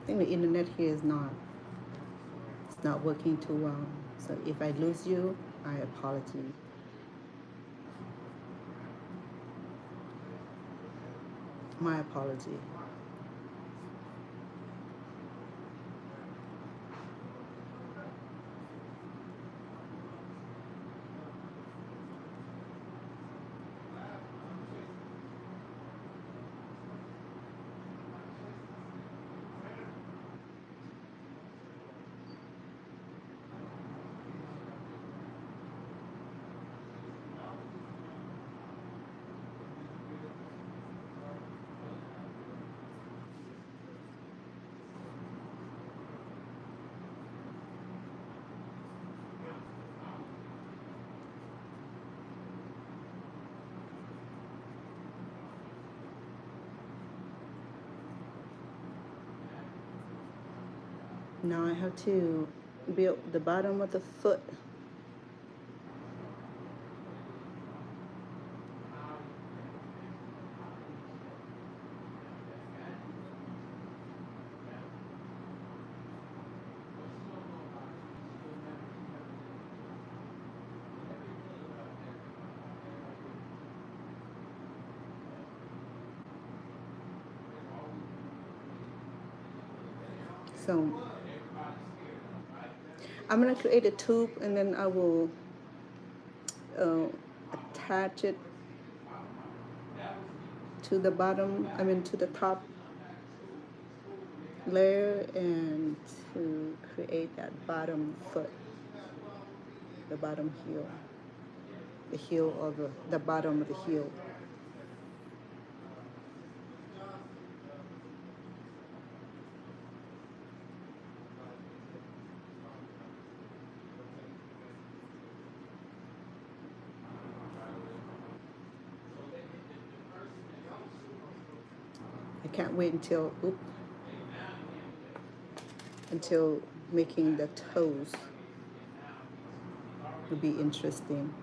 I think the internet here is not, it's not working too well. So if I lose you, I apologize. My apology. Now I have to build the bottom of the foot. So I'm gonna create a tube and then I will uh, attach it to the bottom, I mean to the top layer, and to create that bottom foot, the bottom heel, the heel of the bottom of the heel. I can't wait until making the toes. Will be interesting.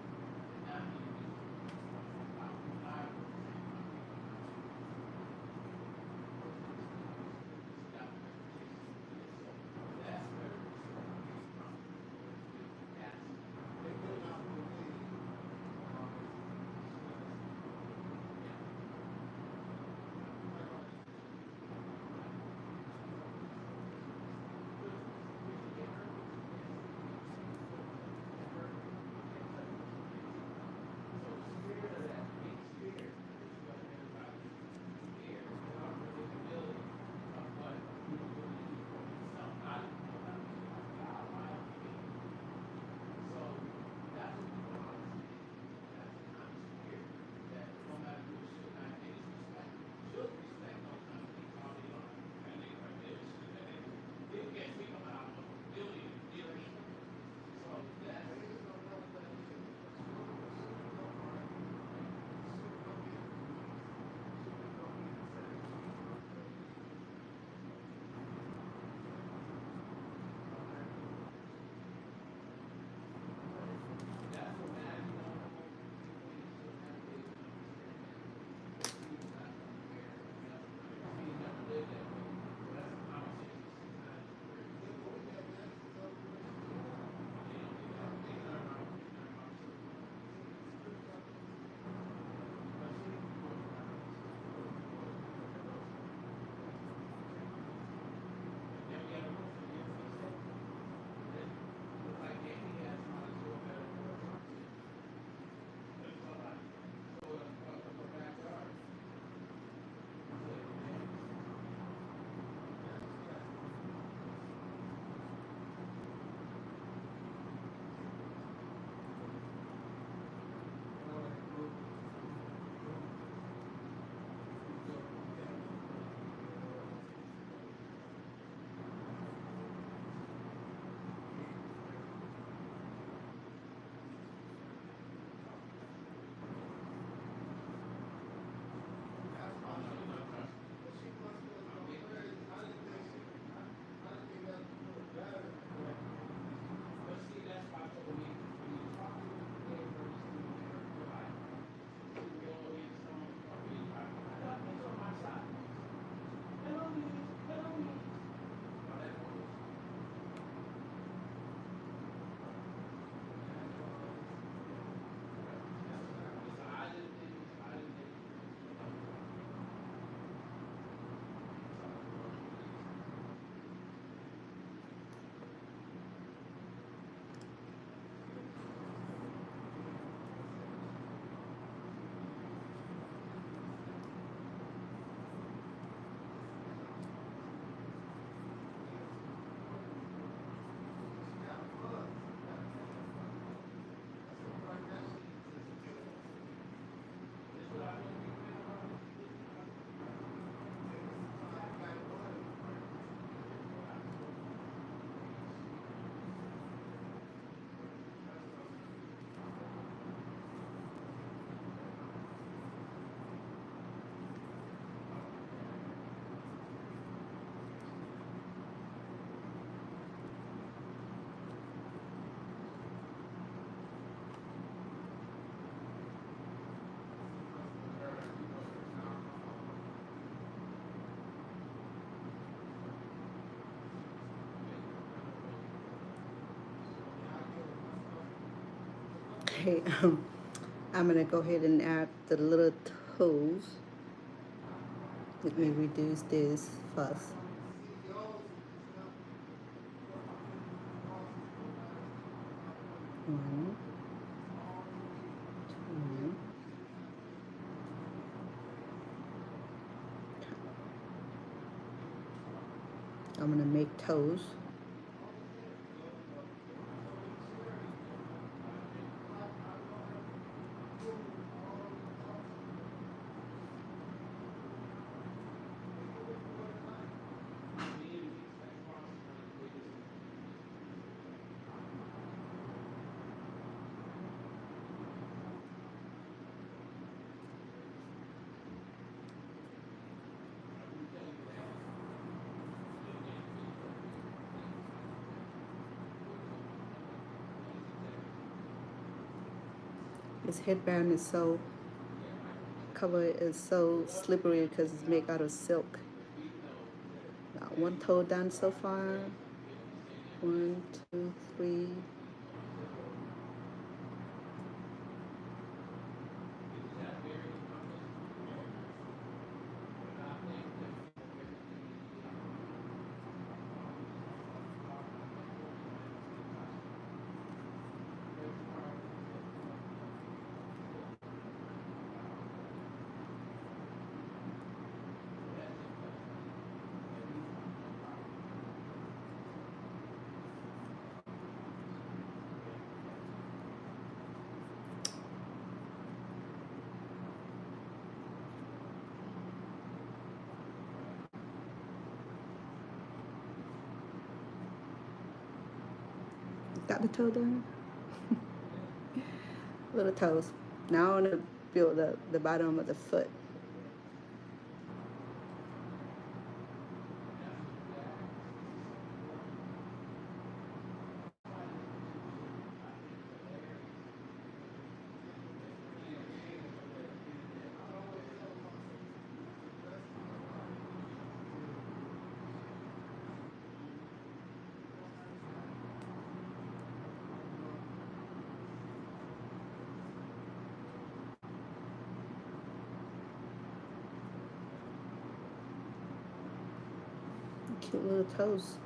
Okay, I'm gonna go ahead and add the little toes. Let me reduce this first. One, two. I'm gonna make toes. This headband is so cover is so slippery because it's made out of silk. Got one toe done so far. 1, 2, 3. Got the toe done? Little toes. Now I'm gonna build the bottom of the foot. Cute little toes.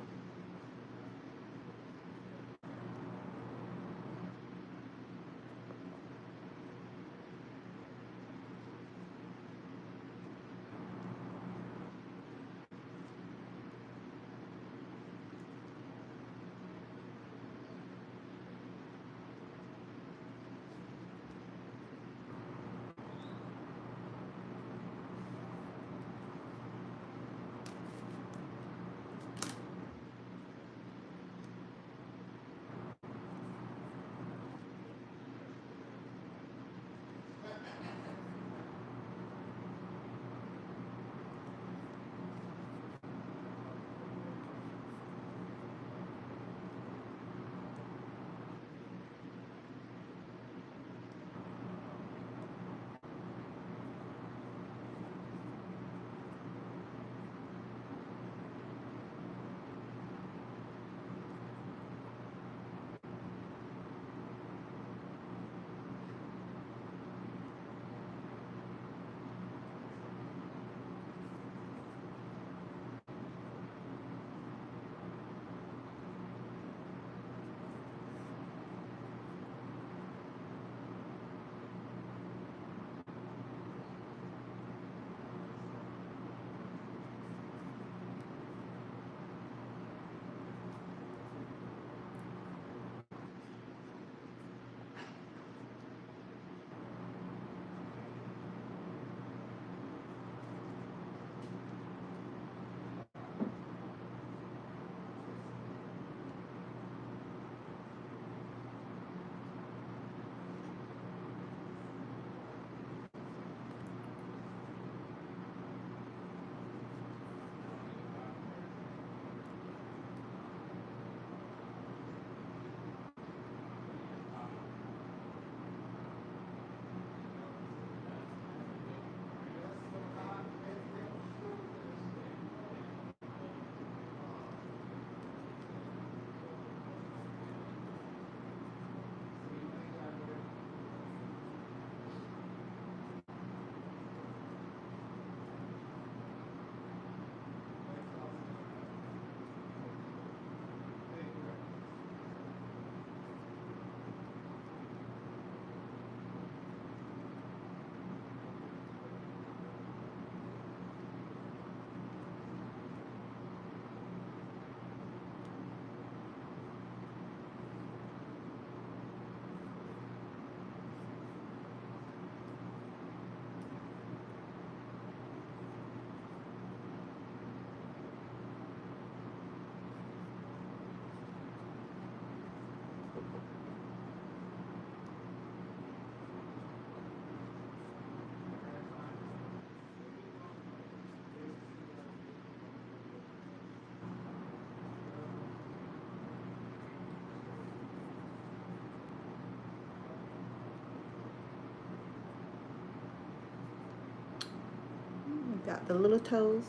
the little toes.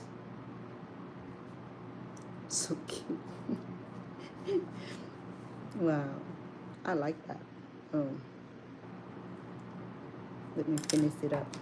So cute. Wow, I like that. Let me finish it up.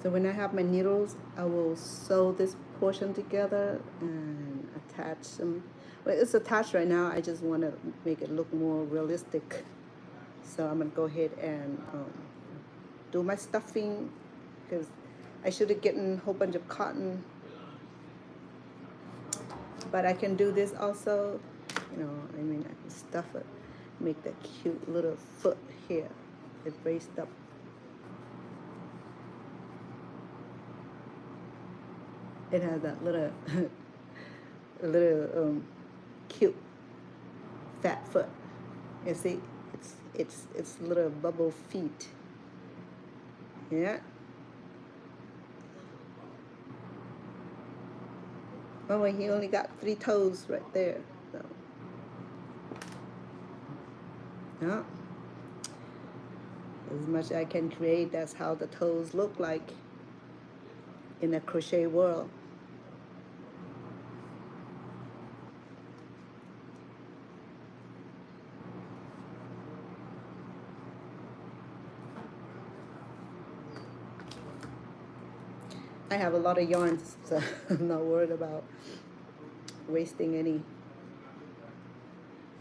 So when I have my needles, I will sew this portion together and attach them. Well, it's attached right now. I just want to make it look more realistic. So I'm going to go ahead and do my stuffing, because I should have gotten a whole bunch of cotton. But I can do this also. I mean, I can stuff it, make that cute little foot here. It braced up. It has that little, cute fat foot. You see, it's little bubble feet. Yeah. Oh, well, he only got 3 toes right there. So, yeah. As much as I can create, that's how the toes look like in the crochet world. I have a lot of yarns, so I'm not worried about wasting any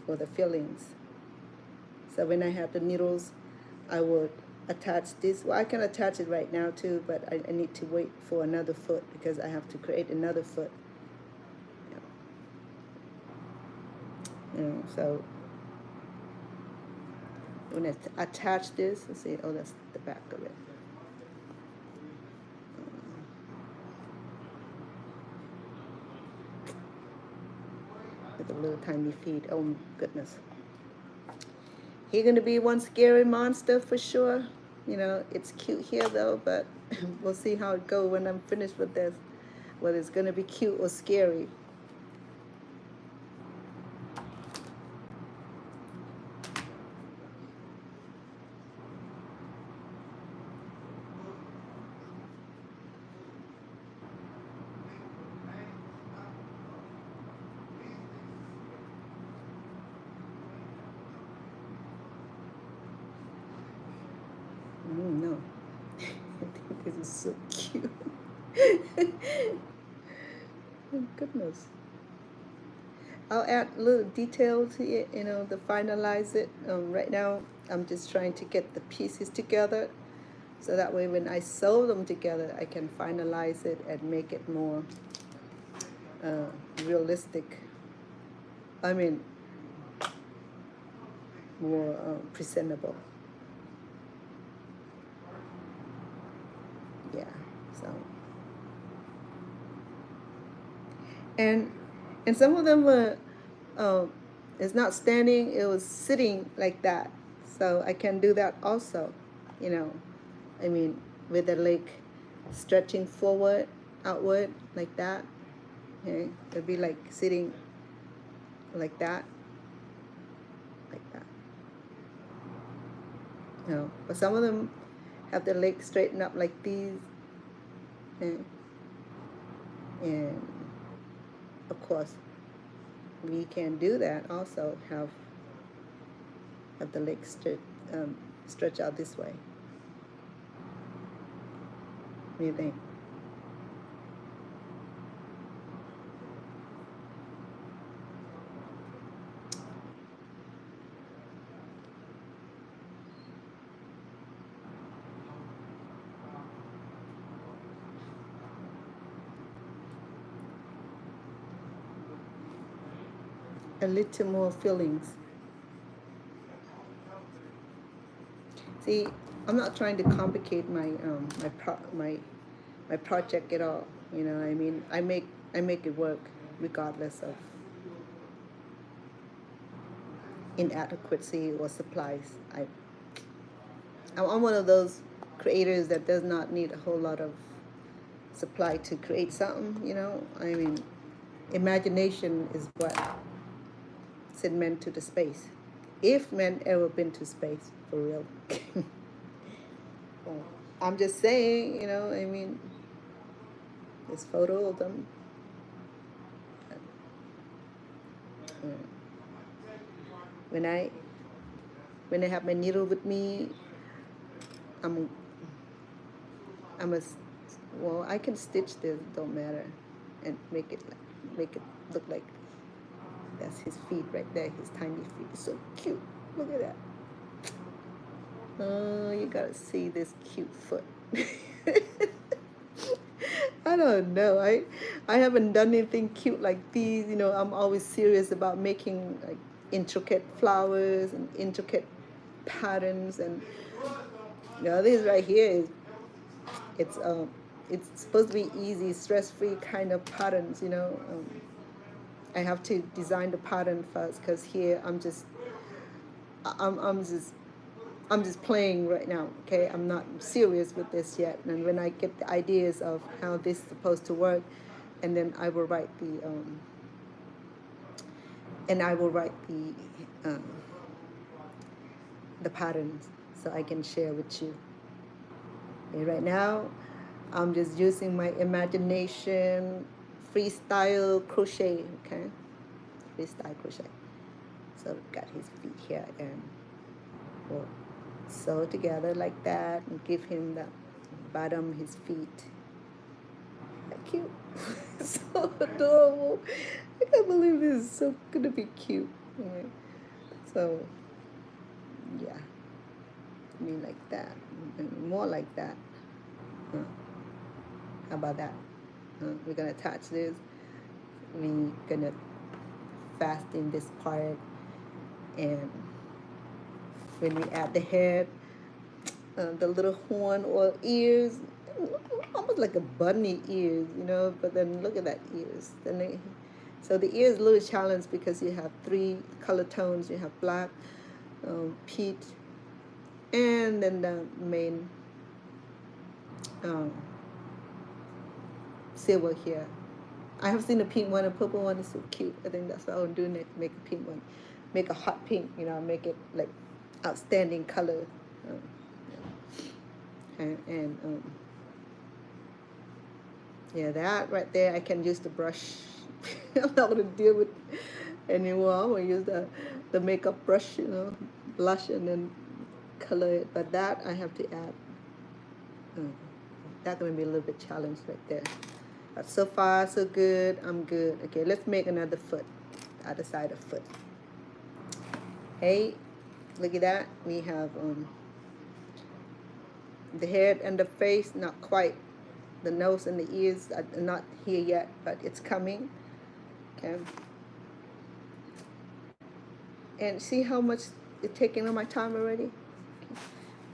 for the fillings. So when I have the needles, I would attach this. Well, I can attach it right now too, but I need to wait for another foot because I have to create another foot. So when I attach this, let's see, oh, that's the back of it. With the little tiny feet, oh goodness. He's gonna be one scary monster for sure. It's cute here though, but we'll see how it goes when I'm finished with this. Whether it's gonna be cute or scary. No. I think this is so cute. Oh, goodness. I'll add little details to it, to finalize it. Right now, I'm just trying to get the pieces together, so that way when I sew them together, I can finalize it and make it more realistic. I mean, more presentable. Yeah, so. And some of them were, it's not standing, it was sitting like that. So I can do that also, I mean, with the leg stretching forward, outward, like that. Okay? It'd be like sitting like that. Like that. But some of them have the legs straightened up like these. Okay? And of course, we can do that also, have the legs stretch out this way. What do you think? a little more fillings. See, I'm not trying to complicate my project at all. You know, I mean, I make it work regardless of inadequacy or supplies. I'm one of those creators that does not need a whole lot of supply to create something. You know, I mean, imagination is what sent men to the space. If men ever been to space for real. Well, I'm just saying, you know, I mean, this photo of them. When I have my needle with me, I'm a well, I can stitch this, don't matter, and make it look like that's his feet right there, his tiny feet. It's so cute. Look at that. Oh, you gotta see this cute foot. I don't know. I haven't done anything cute like these. You know, I'm always serious about making like intricate flowers and intricate patterns, and you know, this right here is it's supposed to be easy, stress-free kind of patterns. You know, I have to design the pattern first because here I'm just playing right now. Okay, I'm not serious with this yet. And when I get the ideas of how this is supposed to work, and then I will write the patterns so I can share with you. Okay, right now, I'm just using my imagination, freestyle crochet. Okay, freestyle crochet. So we've got his feet here, and we'll sew together like that and give him the bottom, his feet. That cute. So adorable. I can't believe this is so gonna be cute. Okay. So yeah, I mean like that, and more like that. How about that? We're gonna attach this. We're gonna fasten this part, and when we add the head, the little horn or ears, almost like a bunny ears, you know. But then look at that ears. So the ears is a little challenged because you have 3 color tones. You have black, peach, and then the main silver here. I have seen a pink one, a purple one is so cute. I think that's what I'm doing it. Make a pink one, make a hot pink. You know, make it like outstanding color. Yeah, that right there, I can use the brush. I'm not gonna deal with anymore. I'm gonna use the makeup brush, you know, blush and then color it. But that I have to add. That's gonna be a little bit challenged right there. But so far so good. I'm good. Okay, let's make another foot. Other side of foot. Hey, look at that. We have the head and the face, not quite. The nose and the ears are not here yet, but it's coming. Okay. And see how much it's taking on my time already? Okay.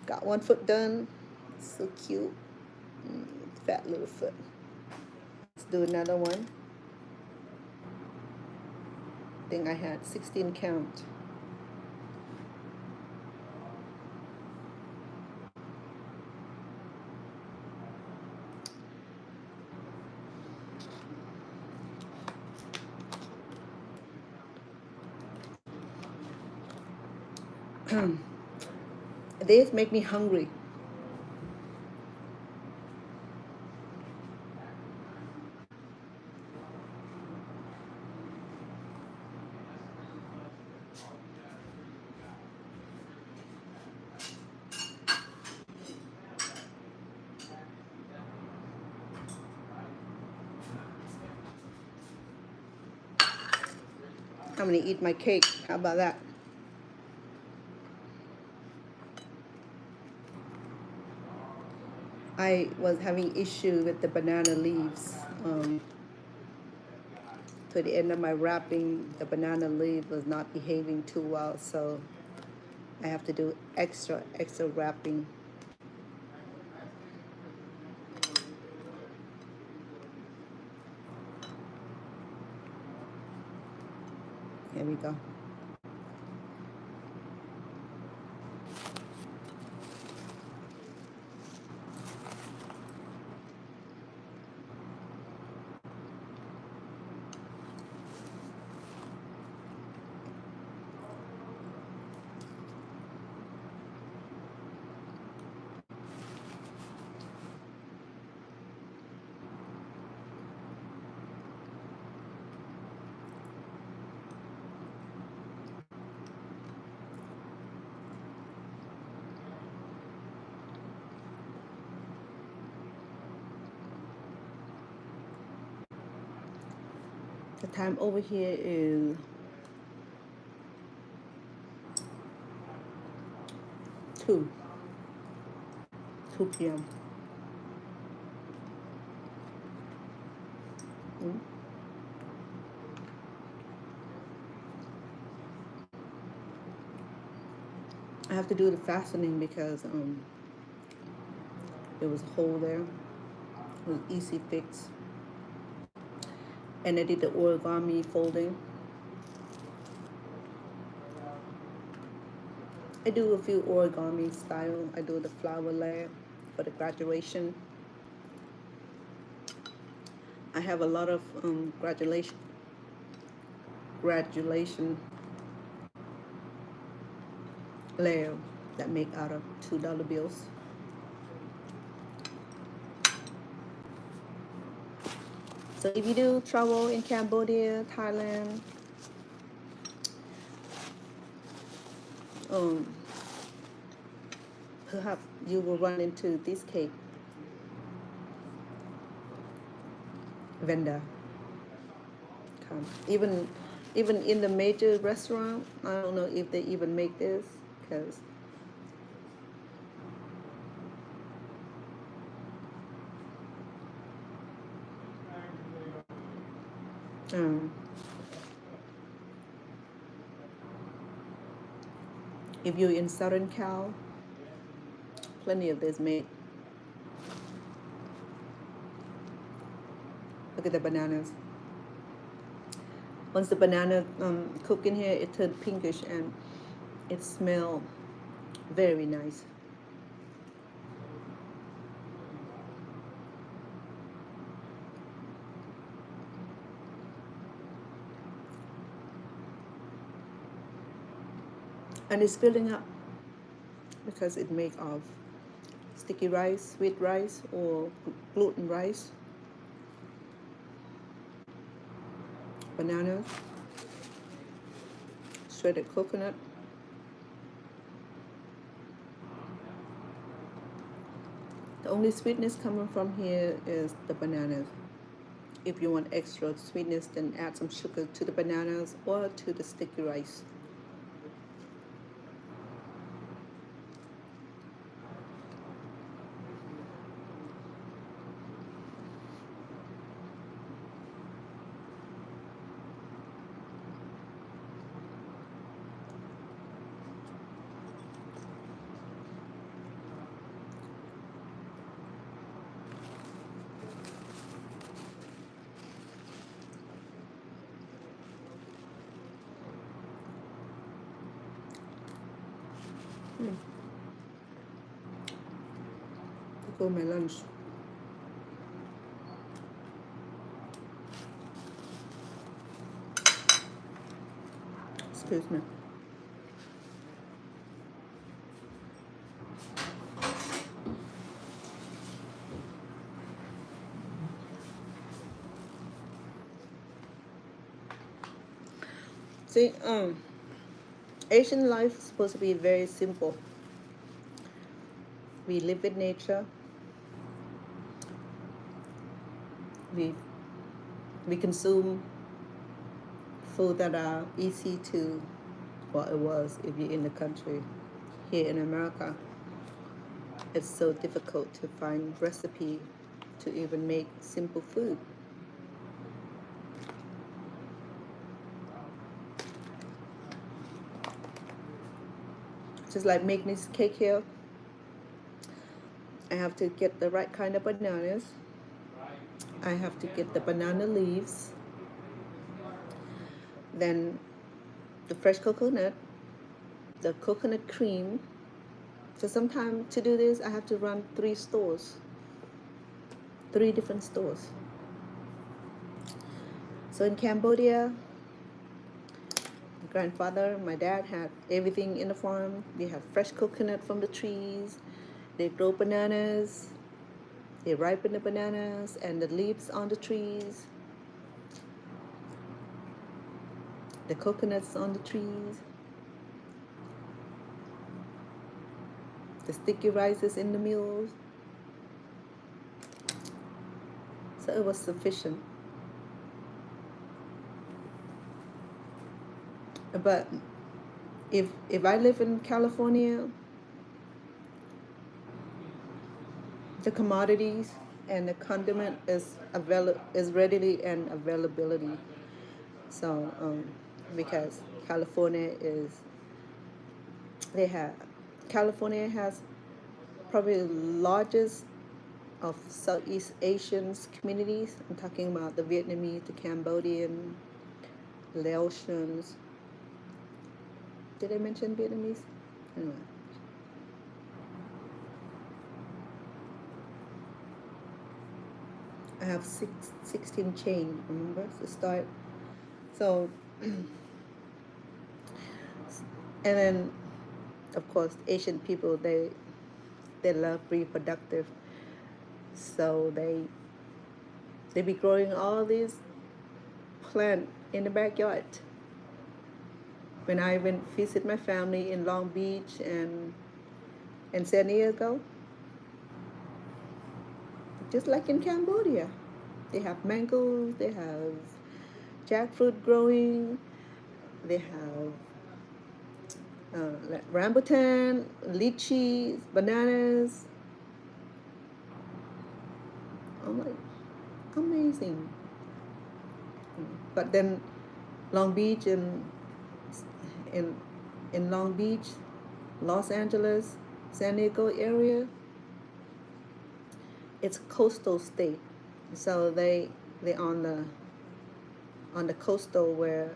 Got one foot done. So cute. Fat little foot. Let's do another one. I think I had 16 count. This make me hungry. I'm gonna eat my cake. How about that? I was having issue with the banana leaves. to the end of my wrapping, the banana leaf was not behaving too well, so I have to do extra wrapping. Here we go. The time over here is 2 p.m. I have to do the fastening because there was a hole there. It was easy fix. And I did the origami folding. I do a few origami style. I do the flower layer for the graduation. I have a lot of graduation layer that make out of $2 bills. So if you do travel in Cambodia, Thailand, perhaps you will run into this cake vendor. Even in the major restaurant, I don't know if they even make this, because if you're in Southern Cal, plenty of this made. Look at the bananas. Once the banana cook in here, it turned pinkish and it smells very nice. And it's filling up because it made of sticky rice, sweet rice, or gluten rice, bananas, shredded coconut, the only sweetness coming from here is the bananas. If you want extra sweetness, then add some sugar to the bananas or to the sticky rice. For my lunch. Excuse me. See, Asian life is supposed to be very simple. We live with nature. We consume food that are easy to, well, it was if you're in the country. Here in America, it's so difficult to find recipe to even make simple food. just like making this cake here. I have to get the right kind of bananas. I have to get the banana leaves, then the fresh coconut, the coconut cream. So sometimes to do this, I have to run 3 stores, 3 different stores. So in Cambodia, my grandfather, my dad had everything in the farm. We have fresh coconut from the trees. They grow bananas. They ripen the bananas and the leaves on the trees. The coconuts on the trees. The sticky rices in the mills. So it was sufficient. But if I live in California, the commodities and the condiment is readily and availability. So because California has probably the largest of Southeast Asians communities. I'm talking about the Vietnamese, the Cambodian, Laotians. Did I mention Vietnamese? Anyway. I have 16 chain, remember, to start. So, and then, of course, Asian people, they love reproductive. So they be growing all these plant in the backyard. When I went visit my family in Long Beach and San Diego, just like in Cambodia, they have mangoes, they have jackfruit growing, they have like rambutan, lychees, bananas. I'm like, amazing. But then Long Beach and in Long Beach, Los Angeles, San Diego area, it's a coastal state. So they on the coastal where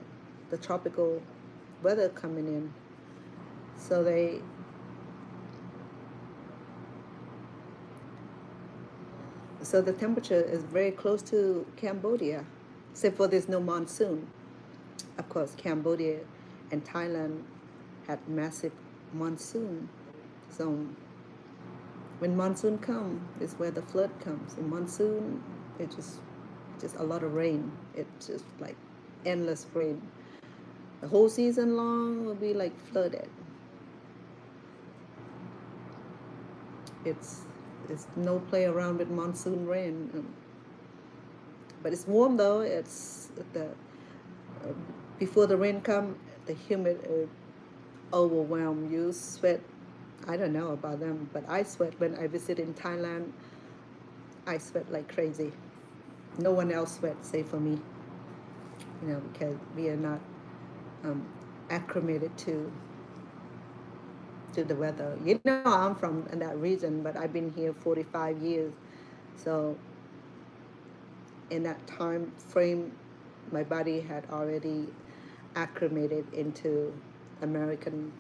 the tropical weather coming in. So the temperature is very close to Cambodia, except for there's no monsoon. Of course, Cambodia and Thailand had massive monsoon. So when monsoon comes, is where the flood comes. In monsoon, it's just a lot of rain. It's just like endless rain. The whole season long will be like flooded. It's no play around with monsoon rain. But it's warm though. It's before the rain come, the humid overwhelm you, sweat. I don't know about them, but I sweat when I visit in Thailand. I sweat like crazy. No one else sweats, save for me. Because we are not acclimated to the weather. I'm from that region, but I've been here 45 years. So in that time frame, my body had already acclimated into American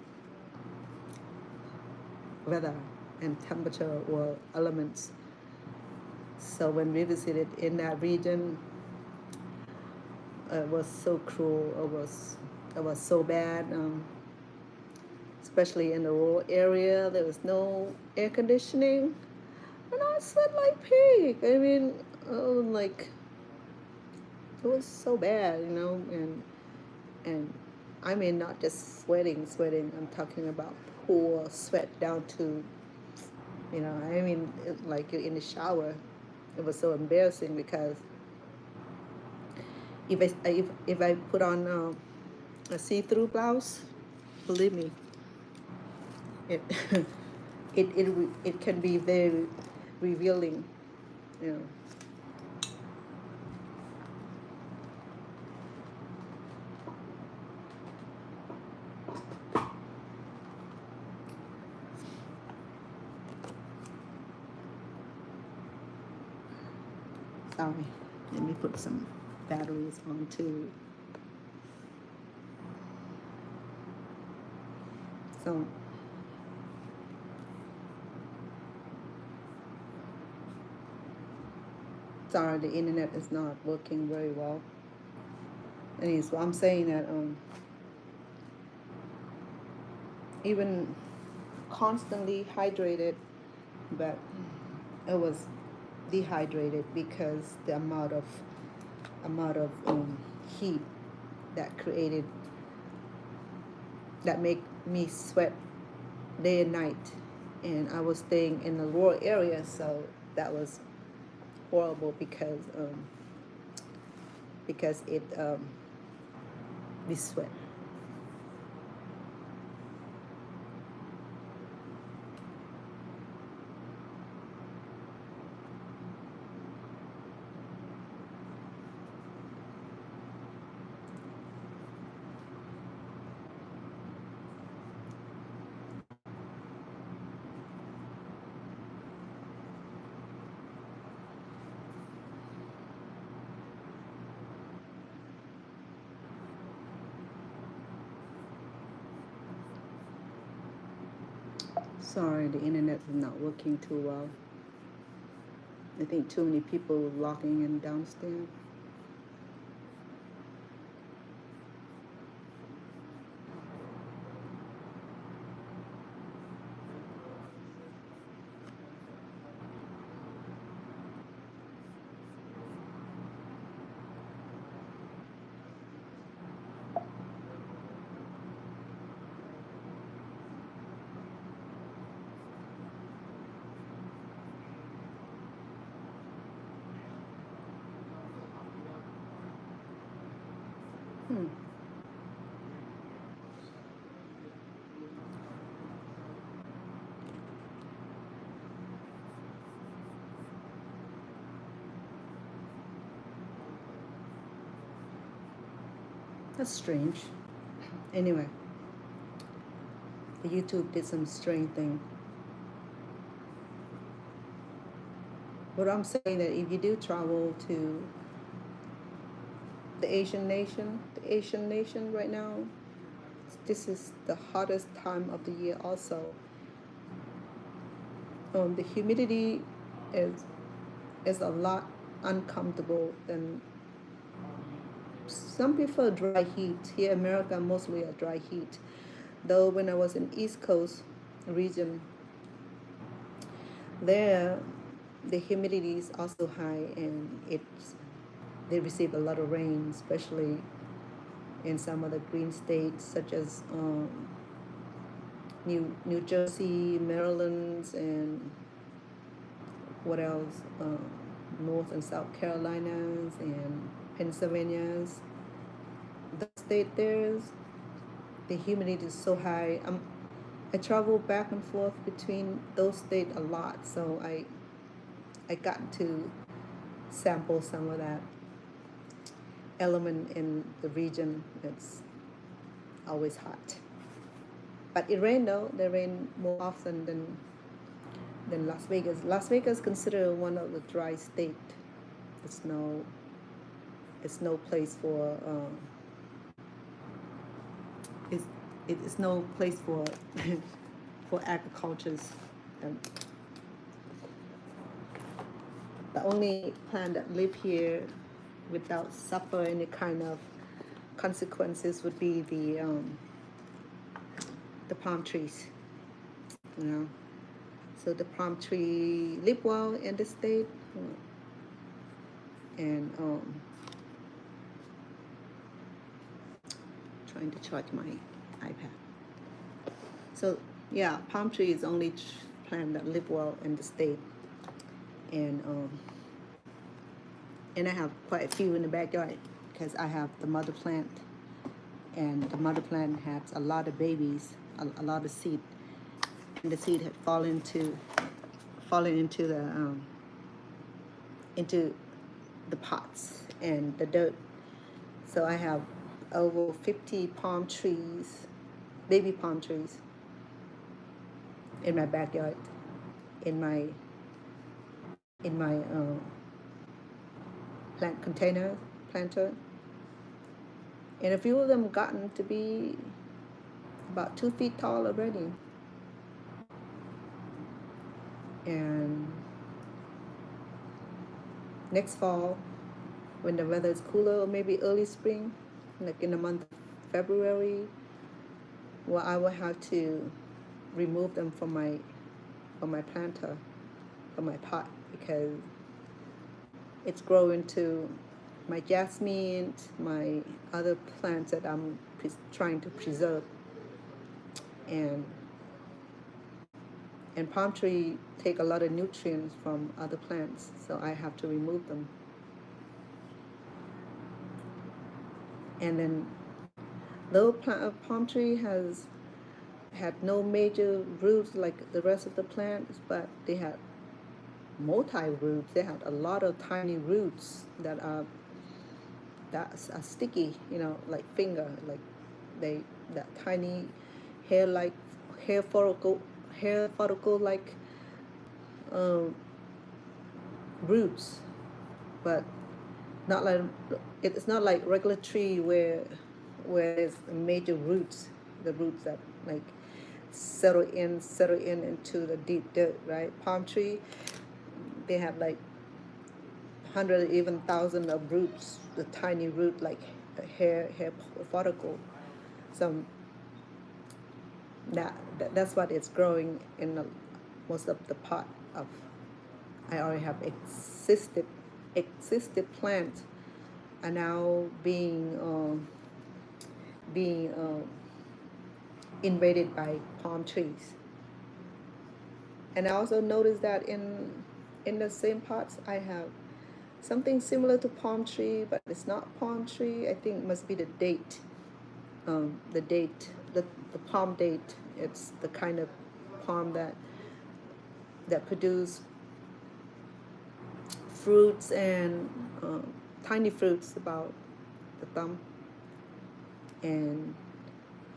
weather and temperature or elements. So when we visited in that region, it was so cruel. It was so bad. Especially in the rural area, there was no air conditioning, and I sweat like pig. I mean, like it was so bad, and I mean not just sweating. I'm talking about poor sweat down to, I mean, like you're in the shower. It was so embarrassing because if I put on a see-through blouse, believe me, it it can be very revealing, Sorry, let me put some batteries on too. So sorry, the internet is not working very well. And so I'm saying that even constantly hydrated, but it was dehydrated because the amount of heat that created that make me sweat day and night, and I was staying in the rural area, so that was horrible because it we sweat. Sorry, the internet is not working too well. I think too many people logging in downstairs. Hmm. That's strange. Anyway, YouTube did some strange thing. But I'm saying that if you do travel to the Asian nation right now, this is the hottest time of the year also. The humidity is is a lot uncomfortable than some prefer dry heat. Here in America, mostly a dry heat. Though when I was in East Coast region, there the humidity is also high, and they receive a lot of rain, especially in some of the green states such as New Jersey, Maryland, and what else? North and South Carolinas and Pennsylvania's. The state there's the humidity is so high. I travel back and forth between those states a lot, so I got to sample some of that element in the region. It's always hot. But it rained though. They rain more often than Las Vegas. Las Vegas considered one of the dry state. It's no place for it's no place for for agricultures. And the only plant that live here without suffer any kind of consequences would be the palm trees, you know. So the palm tree live well in the state, and trying to charge my iPad. So yeah, palm tree is only plant that live well in the state, and I have quite a few in the backyard because I have the mother plant, and the mother plant has a lot of babies, a lot of seed, and the seed had fallen into the pots and the dirt. So I have over 50 palm trees, baby palm trees, in my backyard, in my plant container planter, and a few of them gotten to be about 2 feet tall already. And next fall, when the weather is cooler, or maybe early spring, like in the month of February, well, I will have to remove them from my planter, from my pot, because it's growing to my jasmine, my other plants that I'm trying to preserve. And palm tree take a lot of nutrients from other plants, so I have to remove them. And then though palm tree has had no major roots like the rest of the plants, but they had multi-roots. They had a lot of tiny roots that are sticky, you know, like finger, like that tiny hair follicle like roots, but not like it's not like regular tree where there's major roots, the roots that like settle in into the deep dirt, right? Palm tree, they have like 100, even 1,000 of roots, the tiny root like a hair follicle. So that's what it's growing in most of the pot of. I already have existed plants are now being invaded by palm trees. And I also noticed that in the same pots I have something similar to palm tree, but it's not palm tree. I think it must be the date. The palm date. It's the kind of palm that produce fruits and tiny fruits about the thumb. And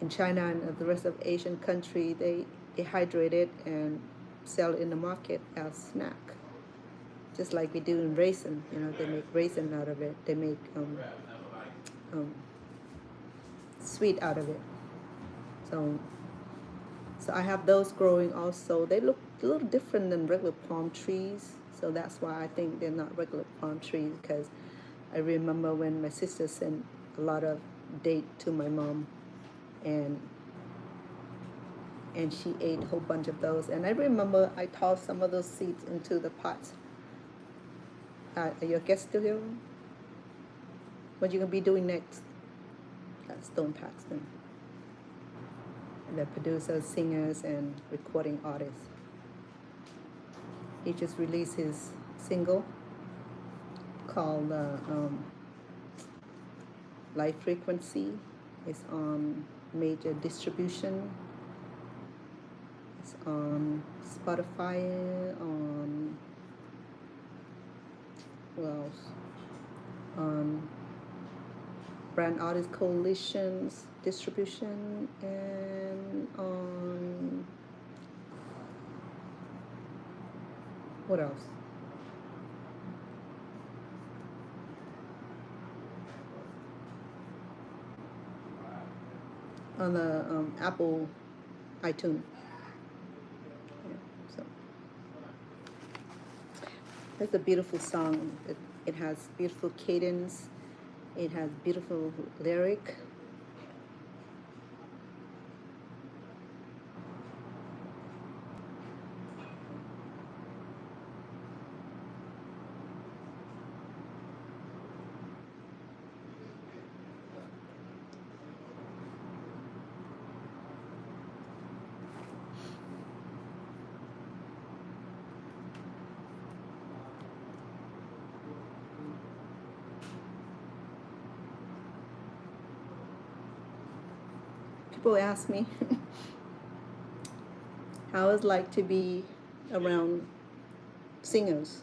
in China and the rest of Asian country, they hydrate it and sell it in the market as snack. Just like we do in raisin, you know, they make raisin out of it. They make sweet out of it. So I have those growing also. They look a little different than regular palm trees. So that's why I think they're not regular palm trees, because I remember when my sister sent a lot of date to my mom, and she ate a whole bunch of those. And I remember I tossed some of those seeds into the pots. Are your guests still here? What you gonna be doing next? That's Stone Paxton, the producer, singers, and recording artist. He just released his single called Light Frequency. It's on major distribution. It's on Spotify, on what else? On Brand Artist Coalition's distribution, and on what else? On the Apple iTunes. Yeah, so it's a beautiful song. It has beautiful cadence. It has beautiful lyric. People ask me how it's like to be around singers.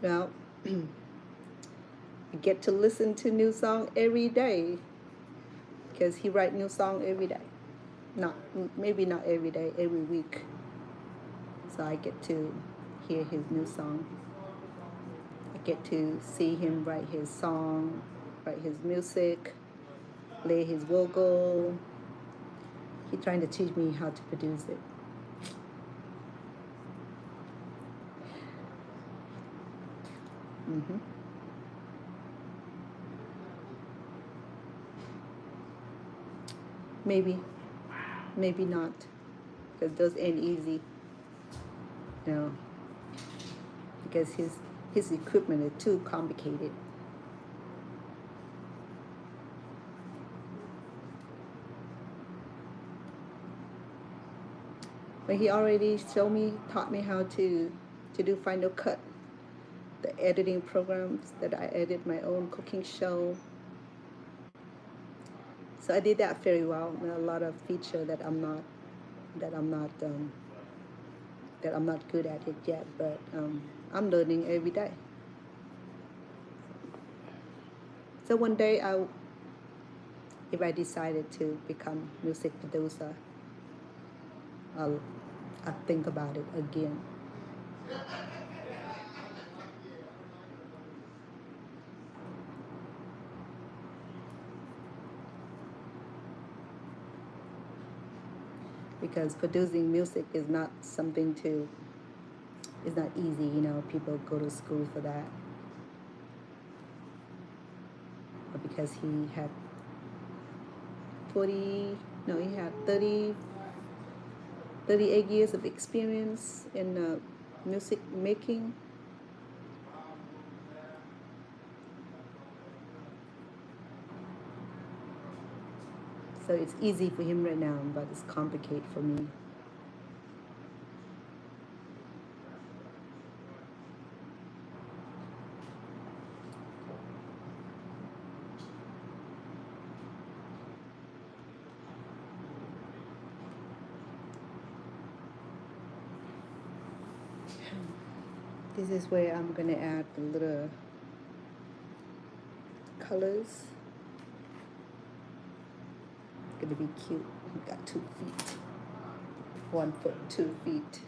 Well, I get to listen to new song every day, because he write new song every day. Maybe not every day, every week. So I get to hear his new song. I get to see him write his song, write his music, play his vocal. He's trying to teach me how to produce it. Mm-hmm. Maybe, maybe not, because those ain't easy. No, because his equipment is too complicated. But he already taught me how to do Final Cut, the editing programs that I edit my own cooking show. So I did that very well. And a lot of feature that I'm not good at it yet, but I'm learning every day. So one day if I decided to become music producer, I'll think about it again. Because producing music is not it's not easy, people go to school for that. But because he had 38 years of experience in music making. So it's easy for him right now, but it's complicated for me. This is where I'm gonna add the little colors. It's gonna be cute. We got 2 feet, 1 foot, 2 feet.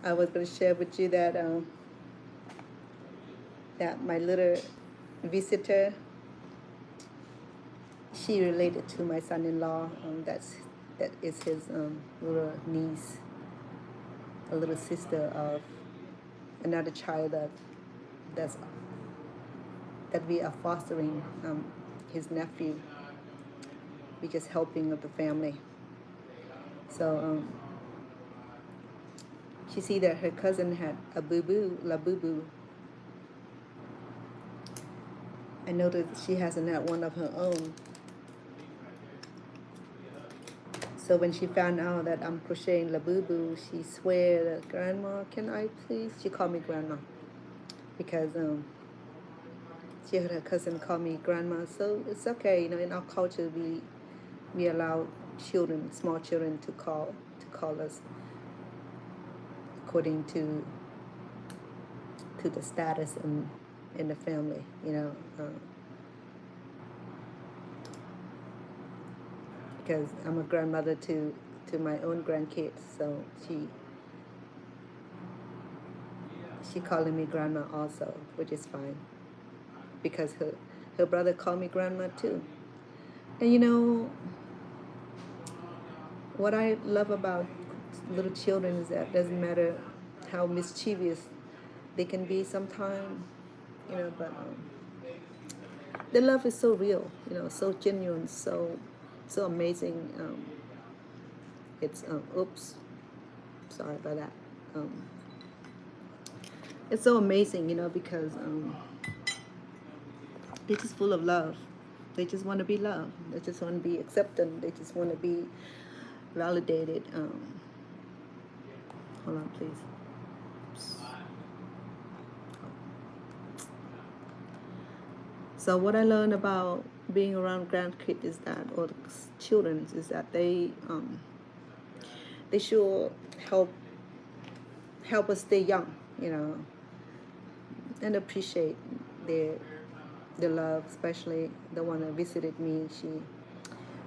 I was going to share with you that that my little visitor, she related to my son-in-law. That is his little niece, a little sister of another child that we are fostering. His nephew. We just helping of the family. So she see that her cousin had a Bubu, la Bubu. I noticed she hasn't had one of her own. So when she found out that I'm crocheting la Bubu, she swear that, Grandma, can I please? She called me Grandma because she heard her cousin call me Grandma. So it's okay, in our culture we allow children, small children, to call us according to the status in the family, because I'm a grandmother to my own grandkids, so she calling me Grandma also, which is fine, because her brother called me Grandma too. And what I love about little children is that it doesn't matter how mischievous they can be sometimes, but the love is so real, so genuine, so amazing. It's oops, sorry about that. It's so amazing, because they're just full of love. They just want to be loved. They just want to be accepted. They just want to be validated. Hold on, please. So what I learned about being around grandkids is that, or children, is that they sure help us stay young, and appreciate their love, especially the one that visited me.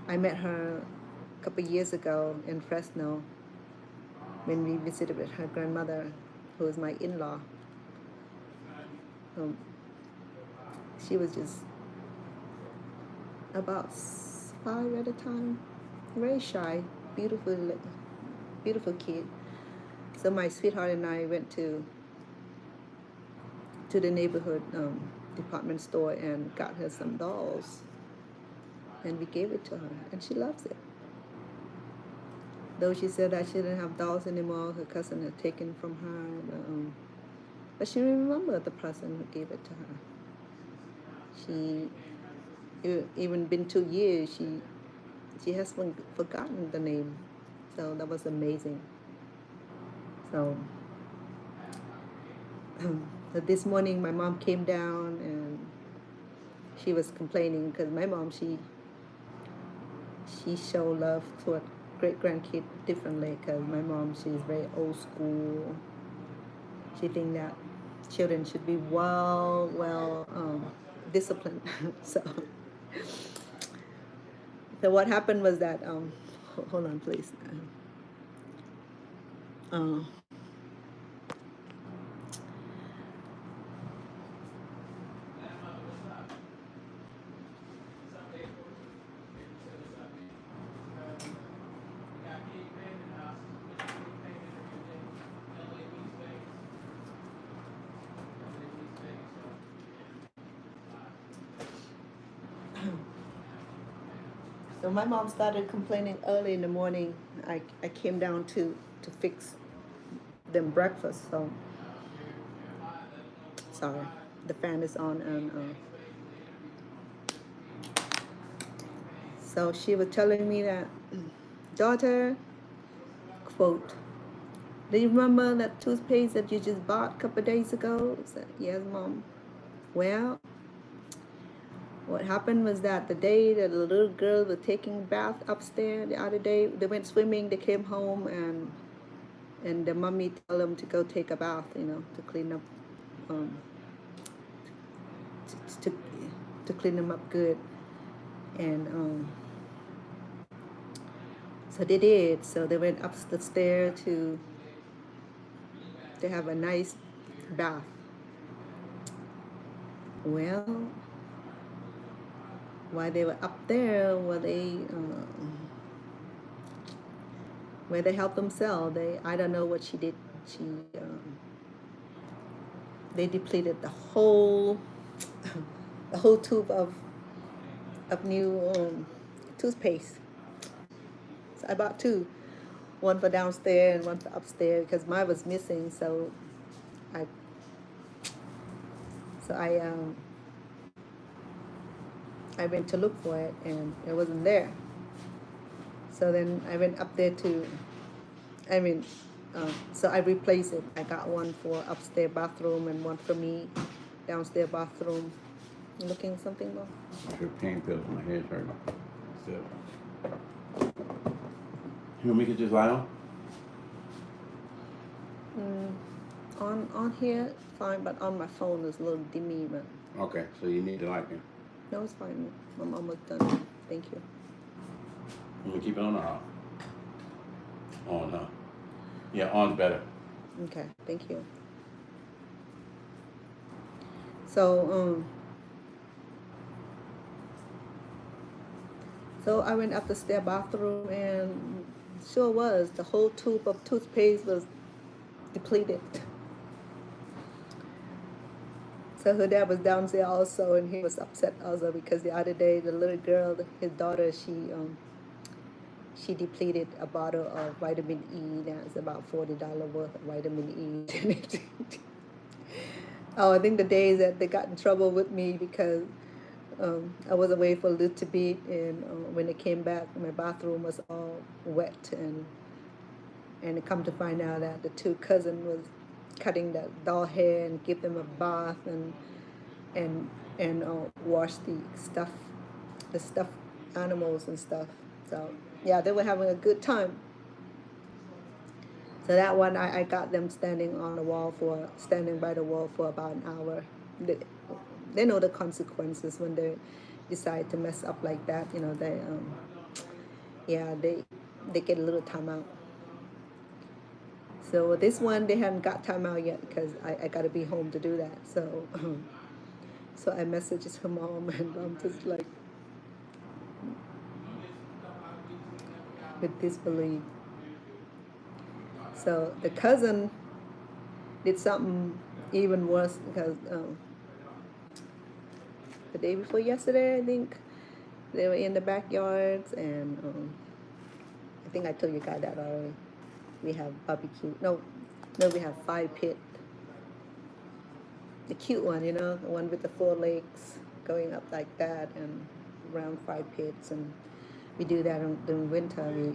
I met her a couple years ago in Fresno when we visited with her grandmother, who is my in-law. She was just about 5 at a time, very shy, beautiful kid. So my sweetheart and I went to the neighborhood department store and got her some dolls, and we gave it to her, and she loves it. Though she said that she didn't have dolls anymore, her cousin had taken from her, but she remembered the person who gave it to her. Even been 2 years, she has forgotten the name, so that was amazing. So this morning my mom came down and she was complaining because my mom, she show love to a great grandkid differently, because my mom, she's very old school. She think that children should be well disciplined. So what happened was that hold on please. So my mom started complaining early in the morning. I came down to fix them breakfast. So sorry, the fan is on, and so she was telling me that, daughter, quote, do you remember that toothpaste that you just bought a couple of days ago? I said, yes, Mom. Well, what happened was that the day that the little girl was taking a bath upstairs, the other day, they went swimming, they came home, and the mommy told them to go take a bath, to clean up, to clean them up good. And so they did. So they went up the stair to have a nice bath. Well, while they were up there, where they helped themselves, I don't know what she did. They depleted the whole tube of new toothpaste. So I bought 2, one for downstairs and one for upstairs, because mine was missing. So I went to look for it, and it wasn't there. So then I went up there so I replaced it. I got one for upstairs bathroom and one for me downstairs bathroom. You looking at something, Mom? I hear pain pills in my head hurting. So, you want me to just lie on? On here, fine, but on my phone is a little dimmy, but... Okay, so you need to like it. No, it's fine. I'm almost done. Thank you. You want to keep it on or off? On, huh? Yeah, on's better. Okay, thank you. So I went up the stair bathroom, and sure was, the whole tube of toothpaste was depleted. So her dad was downstairs also, and he was upset also because the other day the little girl, his daughter, she depleted a bottle of vitamin E. That's about $40 worth of vitamin E. Oh, I think the days that they got in trouble with me because I was away for a little bit, and when they came back, my bathroom was all wet, and it come to find out that the 2 cousins was cutting the doll hair and give them a bath and wash the stuffed animals and stuff. So yeah, they were having a good time. So that one, I got them standing by the wall for about an hour. They know the consequences when they decide to mess up like that. You know, yeah, they get a little time out. So this one, they haven't got time out yet because I got to be home to do that. So, so I messaged her mom, and I'm just like with disbelief. So the cousin did something even worse because the day before yesterday, I think they were in the backyards, and I think I told you guys that already. We have barbecue. No, we have fire pit. The cute one, you know, the one with the 4 legs going up like that, and round fire pits, and we do that during winter.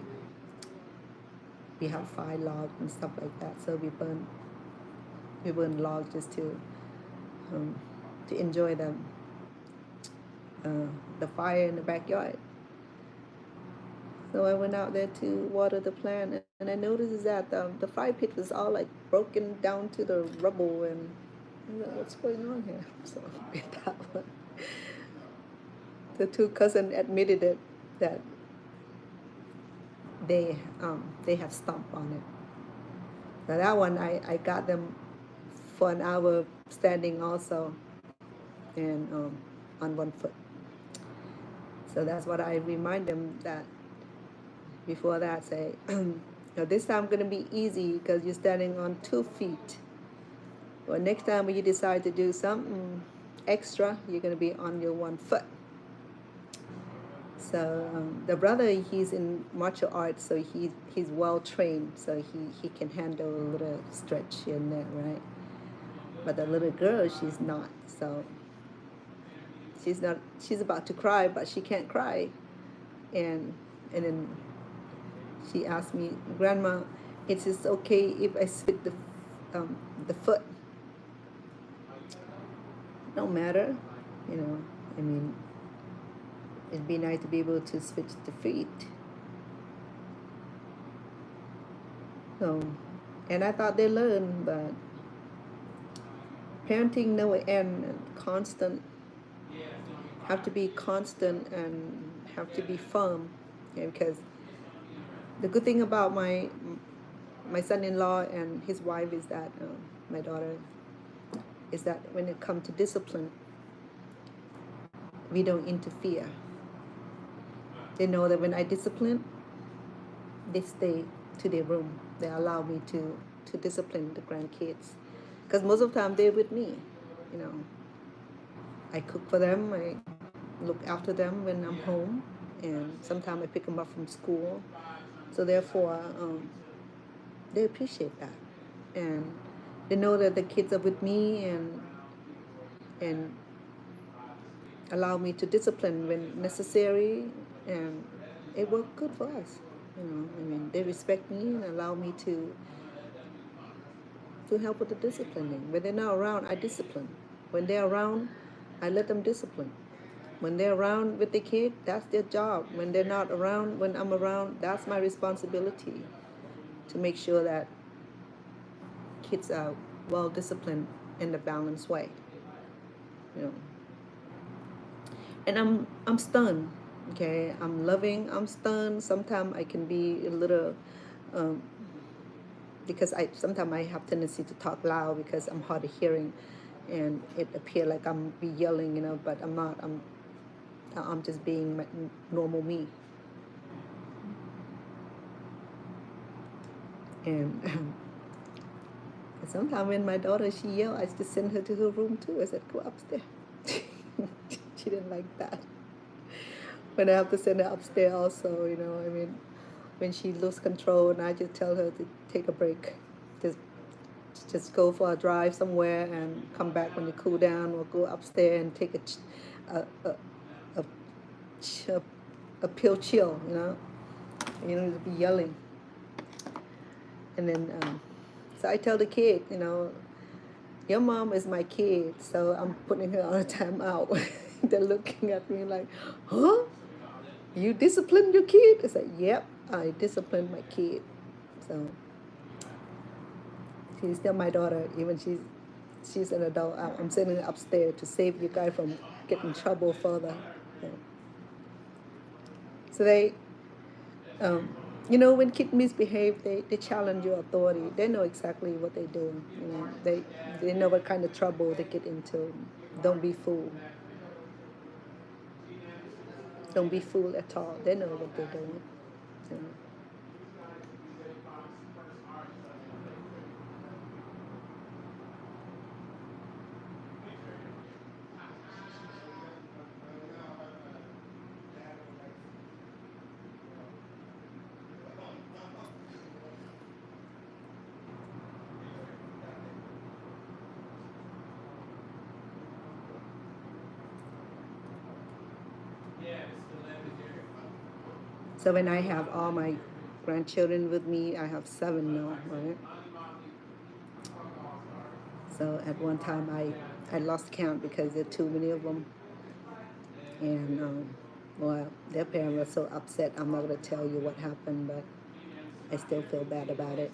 We have fire logs and stuff like that, so we burn logs just to enjoy the fire in the backyard. So I went out there to water the plant, and I noticed is that the fire pit is all like broken down to the rubble, and I'm like, what's going on here? So with that one, the two cousins admitted it that they have stomped on it. Now that one, I got them for an hour standing also, and on one foot. So that's what I remind them that before that, say, now this time going to be easy because you're standing on 2 feet. But next time when you decide to do something extra, you're going to be on your 1 foot. So the brother, he's in martial arts, so he's well trained, so he can handle a little stretch here and there, right? But the little girl, she's not. So she's about to cry, but she can't cry. And then she asked me, Grandma, is it okay if I switch the foot? No matter, you know. I mean, it'd be nice to be able to switch the feet. So, and I thought they learned, but parenting never ends. Constant, have to be constant and have to be firm, okay? Because the good thing about my son-in-law and his wife is that my daughter is that when it comes to discipline, we don't interfere. They know that when I discipline, they stay to their room. They allow me to discipline the grandkids, because most of the time they're with me. You know, I cook for them. I look after them when I'm home, and sometimes I pick them up from school. So therefore, they appreciate that, and they know that the kids are with me, and allow me to discipline when necessary, and it worked good for us. You know, I mean, they respect me and allow me to help with the disciplining. When they're not around, I discipline. When they're around, I let them discipline. When they're around with the kid, that's their job. When they're not around, when I'm around, that's my responsibility to make sure that kids are well disciplined in a balanced way. You know, and I'm stunned. Okay, I'm loving. I'm stunned. Sometimes I can be a little. Because sometimes I have tendency to talk loud because I'm hard of hearing, and it appears like I'm be yelling, you know, but I'm not. I'm just being normal me. And sometimes when my daughter, she yelled, I just send her to her room too. I said, go upstairs. She didn't like that. When I have to send her upstairs also, you know, I mean, when she loses control, and I just tell her to take a break. Just go for a drive somewhere and come back when you cool down, or go upstairs and take a pill chill, you know. You don't need to be yelling. And then, so I tell the kid, you know, your mom is my kid, so I'm putting her on a timeout. They're looking at me like, huh? You disciplined your kid? I said, yep, I disciplined my kid. So She's still my daughter, even she's an adult. I'm sitting upstairs to save you guys from getting in trouble further. Yeah. So um, when kids misbehave, they challenge your authority. They know exactly what they're doing. They know what kind of trouble they get into. Don't be fooled. Don't be fooled at all. They know what they're doing. You know. So when I have all my grandchildren with me, I have 7 now, right? So at one time I lost count because there are too many of them, and well, their parents were so upset. I'm not gonna tell you what happened, but I still feel bad about it.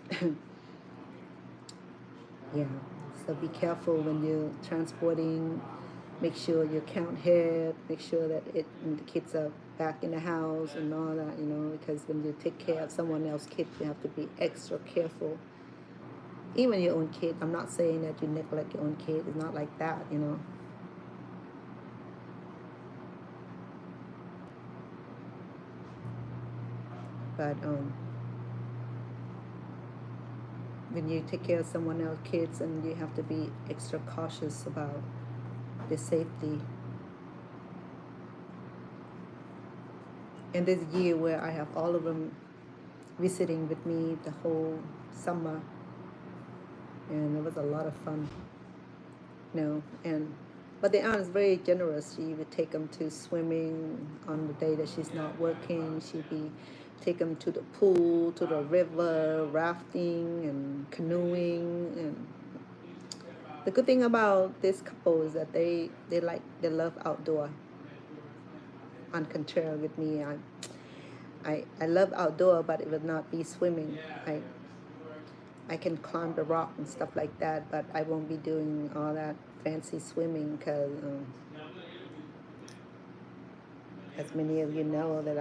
Yeah. So be careful when you're transporting. Make sure you count head. Make sure that the kids are back in the house and all that. Because when you take care of someone else's kid, you have to be extra careful. Even your own kid. I'm not saying that you neglect your own kid. It's not like that. But when you take care of someone else's kids, and you have to be extra cautious about their safety. And this year where I have all of them visiting with me the whole summer, and it was a lot of fun. But the aunt is very generous. She would take them to swimming on the day that she's not working. She'd take them to the pool, to the river, rafting and canoeing. And the good thing about this couple is that they love outdoor. On contrary with me, I love outdoor, but it would not be swimming. I can climb the rock and stuff like that, but I won't be doing all that fancy swimming because, as many of you know, that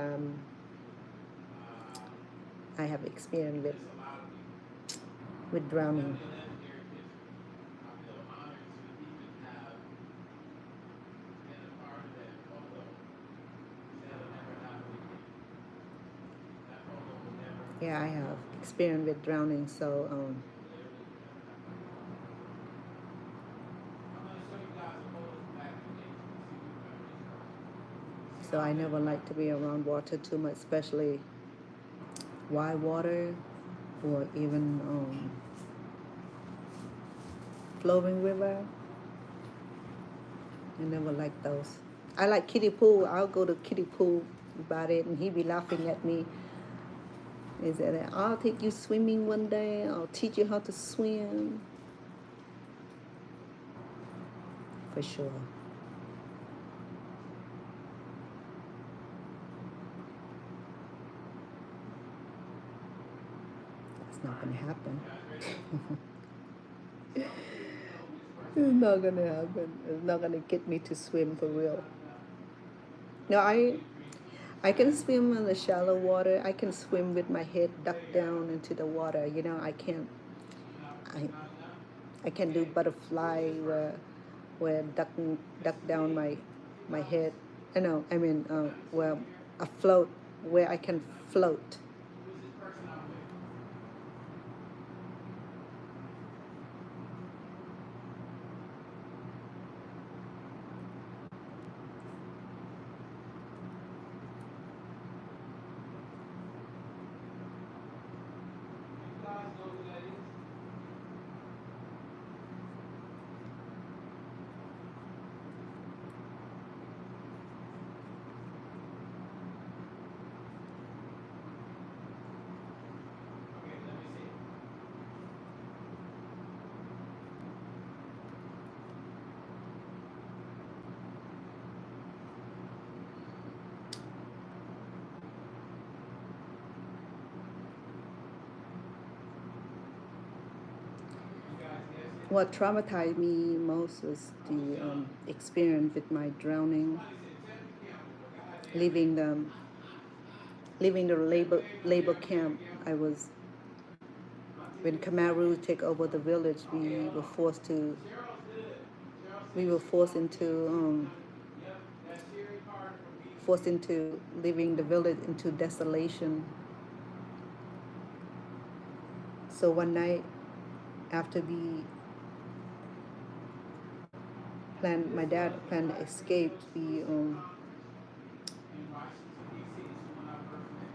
I have experience with drowning. Yeah, I have experience with drowning, so I never like to be around water too much, especially wide water or even flowing river. I never like those. I like kiddie pool. I'll go to kiddie pool about it, and he be laughing at me. He said, I'll take you swimming one day. I'll teach you how to swim. For sure. That's not going to happen. It's not going to happen. It's not going to get me to swim for real. No, I can swim in the shallow water. I can swim with my head ducked down into the water. I can do butterfly where duck down my head. Well, a float where I can float. What traumatized me most was the experience with my drowning, leaving the labor camp. I was when Kamaru took over the village. We were forced into leaving the village into desolation. So one night after my dad planned to escape.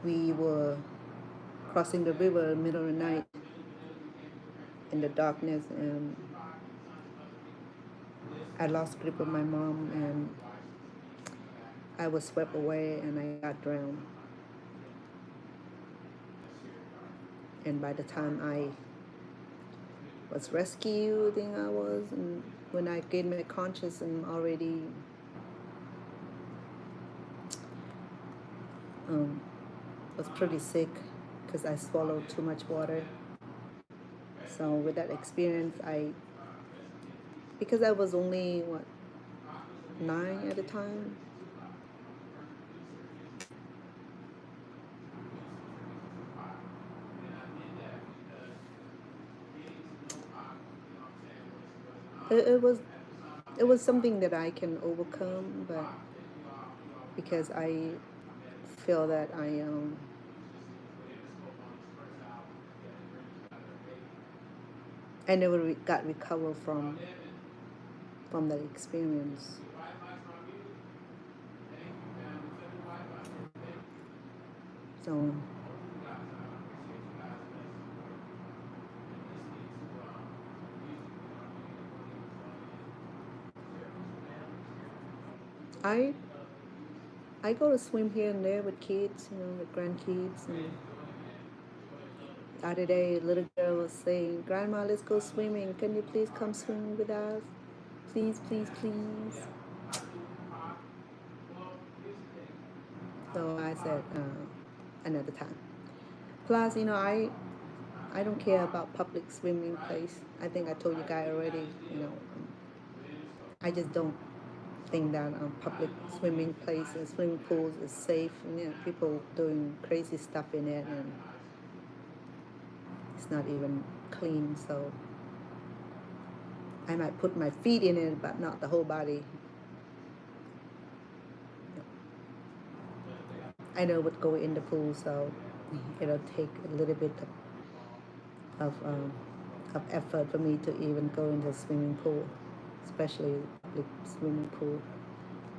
We were crossing the river in the middle of the night in the darkness, and I lost grip of my mom, and I was swept away, and I got drowned. And by the time I was rescued, I think I was, and when I gained my conscious, and already was pretty sick because I swallowed too much water. So with that experience, because I was only 9 at the time. It was something that I can overcome, but because I feel that I never got recovered from that experience. So I go to swim here and there with kids, with grandkids. And the other day, a little girl was saying, "Grandma, let's go swimming. Can you please come swim with us? Please, please, please." So I said, another time. Plus, I don't care about public swimming place. I think I told you guys already. I just don't think that public swimming places, swimming pools is safe. And people doing crazy stuff in it, and it's not even clean. So I might put my feet in it, but not the whole body. I know what go in the pool, so it'll take a little bit of effort for me to even go into a swimming pool, especially public swimming pool.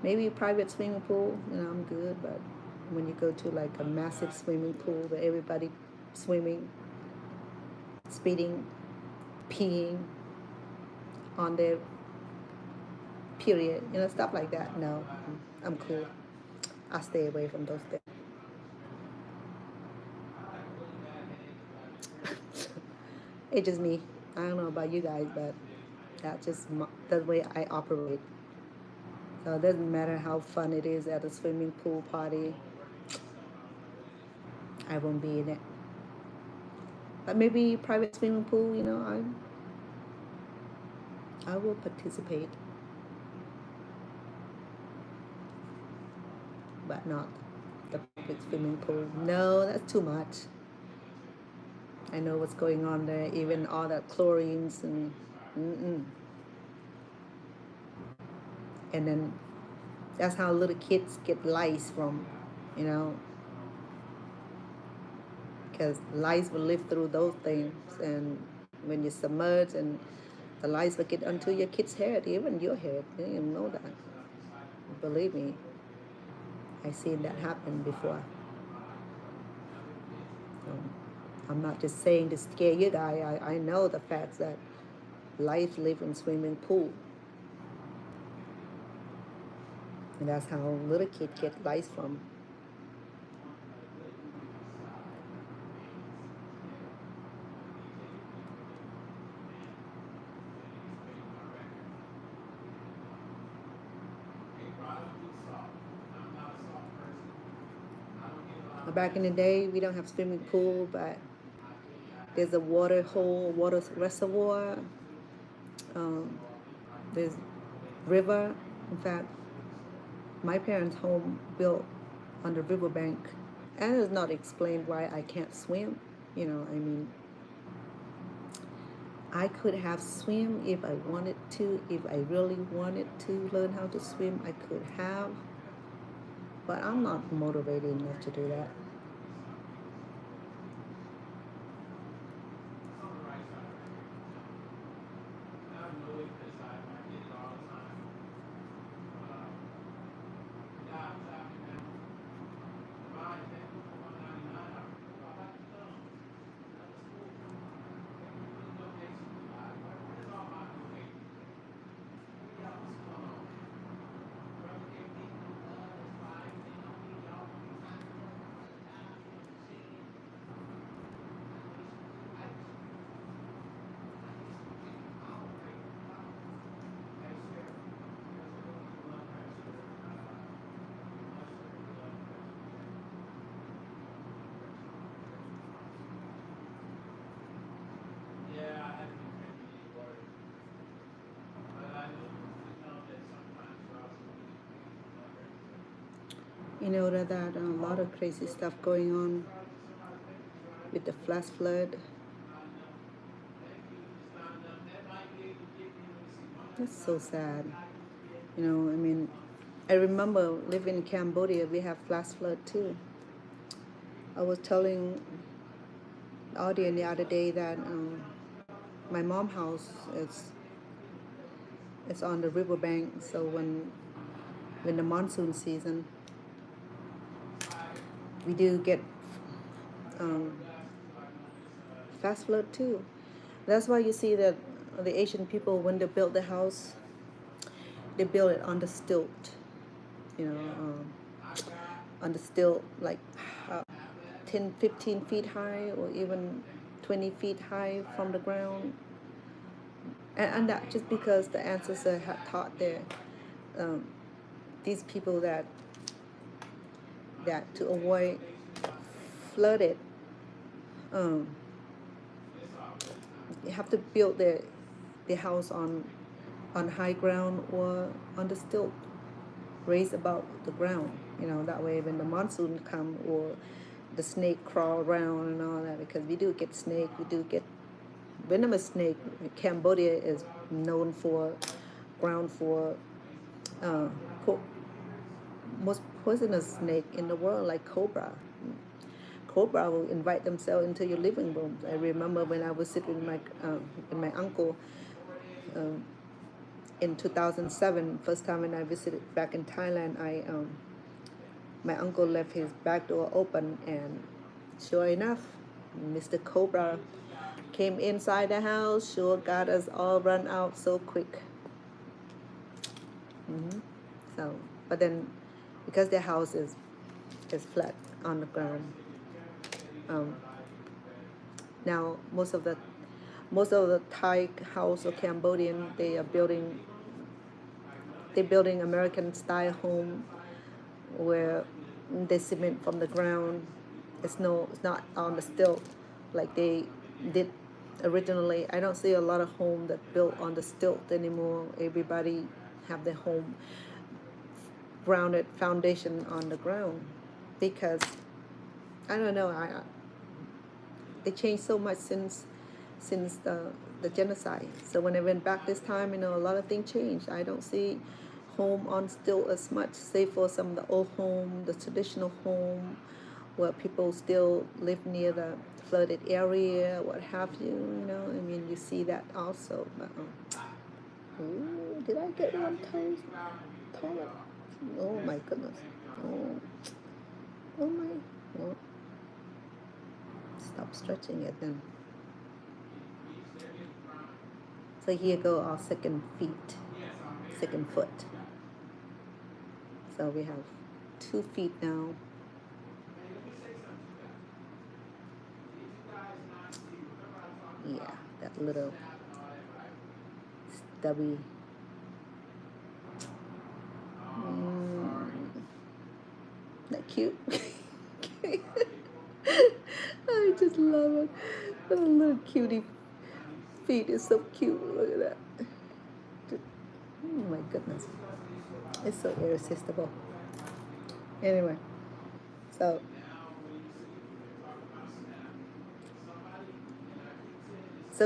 Maybe a private swimming pool, I'm good, but when you go to like a massive swimming pool where everybody swimming, speeding, peeing on their period, stuff like that, no, I'm cool. I'll stay away from those things. It's just me. I don't know about you guys, but that's just the way I operate. So it doesn't matter how fun it is at a swimming pool party, I won't be in it. But maybe private swimming pool, I will participate, but not the public swimming pool. No, that's too much. I know what's going on there, even all that chlorines and and then that's how little kids get lice from, because lice will live through those things, and when you submerge, and the lice will get onto your kid's head, even your head. You know that. Believe me, I've seen that happen before. I'm not just saying to scare you guys. I know the facts that lice live in swimming pool. And that's how little kids get lice from. Back in the day, we don't have swimming pool, but there's a water hole, water reservoir There's river. In fact, my parents' home built on the riverbank, and it's not explained why I can't swim. I mean, I could have swim if I wanted to. If I really wanted to learn how to swim, I could have. But I'm not motivated enough to do that. That a lot of crazy stuff going on with the flash flood. That's so sad. I mean, I remember living in Cambodia, we have flash flood too. I was telling the audience the other day that my mom's house is on the riverbank, so when the monsoon season, we do get fast flood too. That's why you see that the Asian people, when they build the house, they build it on the stilt, on the stilt like 10, 15 feet high, or even 20 feet high from the ground. And that just because the ancestors had taught these people that to avoid flooded, you have to build the house on high ground or on the stilt, raised above the ground. That way when the monsoon come, or the snake crawl around and all that, because we do get snake, we do get venomous snake. Cambodia is known for most poisonous snake in the world, like cobra. Cobra will invite themselves into your living room. I remember when I was sitting with my uncle in 2007, first time when I visited back in Thailand. My uncle left his back door open, and sure enough, Mr. Cobra came inside the house. Sure got us all run out so quick. So, but then because their house is flat on the ground, now most of the Thai house or Cambodian, they're building American style home where they cement from the ground. It's not on the stilt like they did originally. I don't see a lot of home that built on the stilt anymore. Everybody have their home grounded foundation on the ground, because I don't know, they changed so much since the genocide. So when I went back this time, a lot of things changed. I don't see home on still as much, save for some of the old home, the traditional home, where people still live near the flooded area, what have you. I mean, you see that also. But ooh, did I get one toilet? Oh my goodness. Oh my. Well, stop stretching it then. So here go our second foot. So we have 2 feet now. Yeah, that little stubby. That cute. I just love it. The little cutie feet is so cute. Look at that. my goodness, it's so irresistible. Anyway, so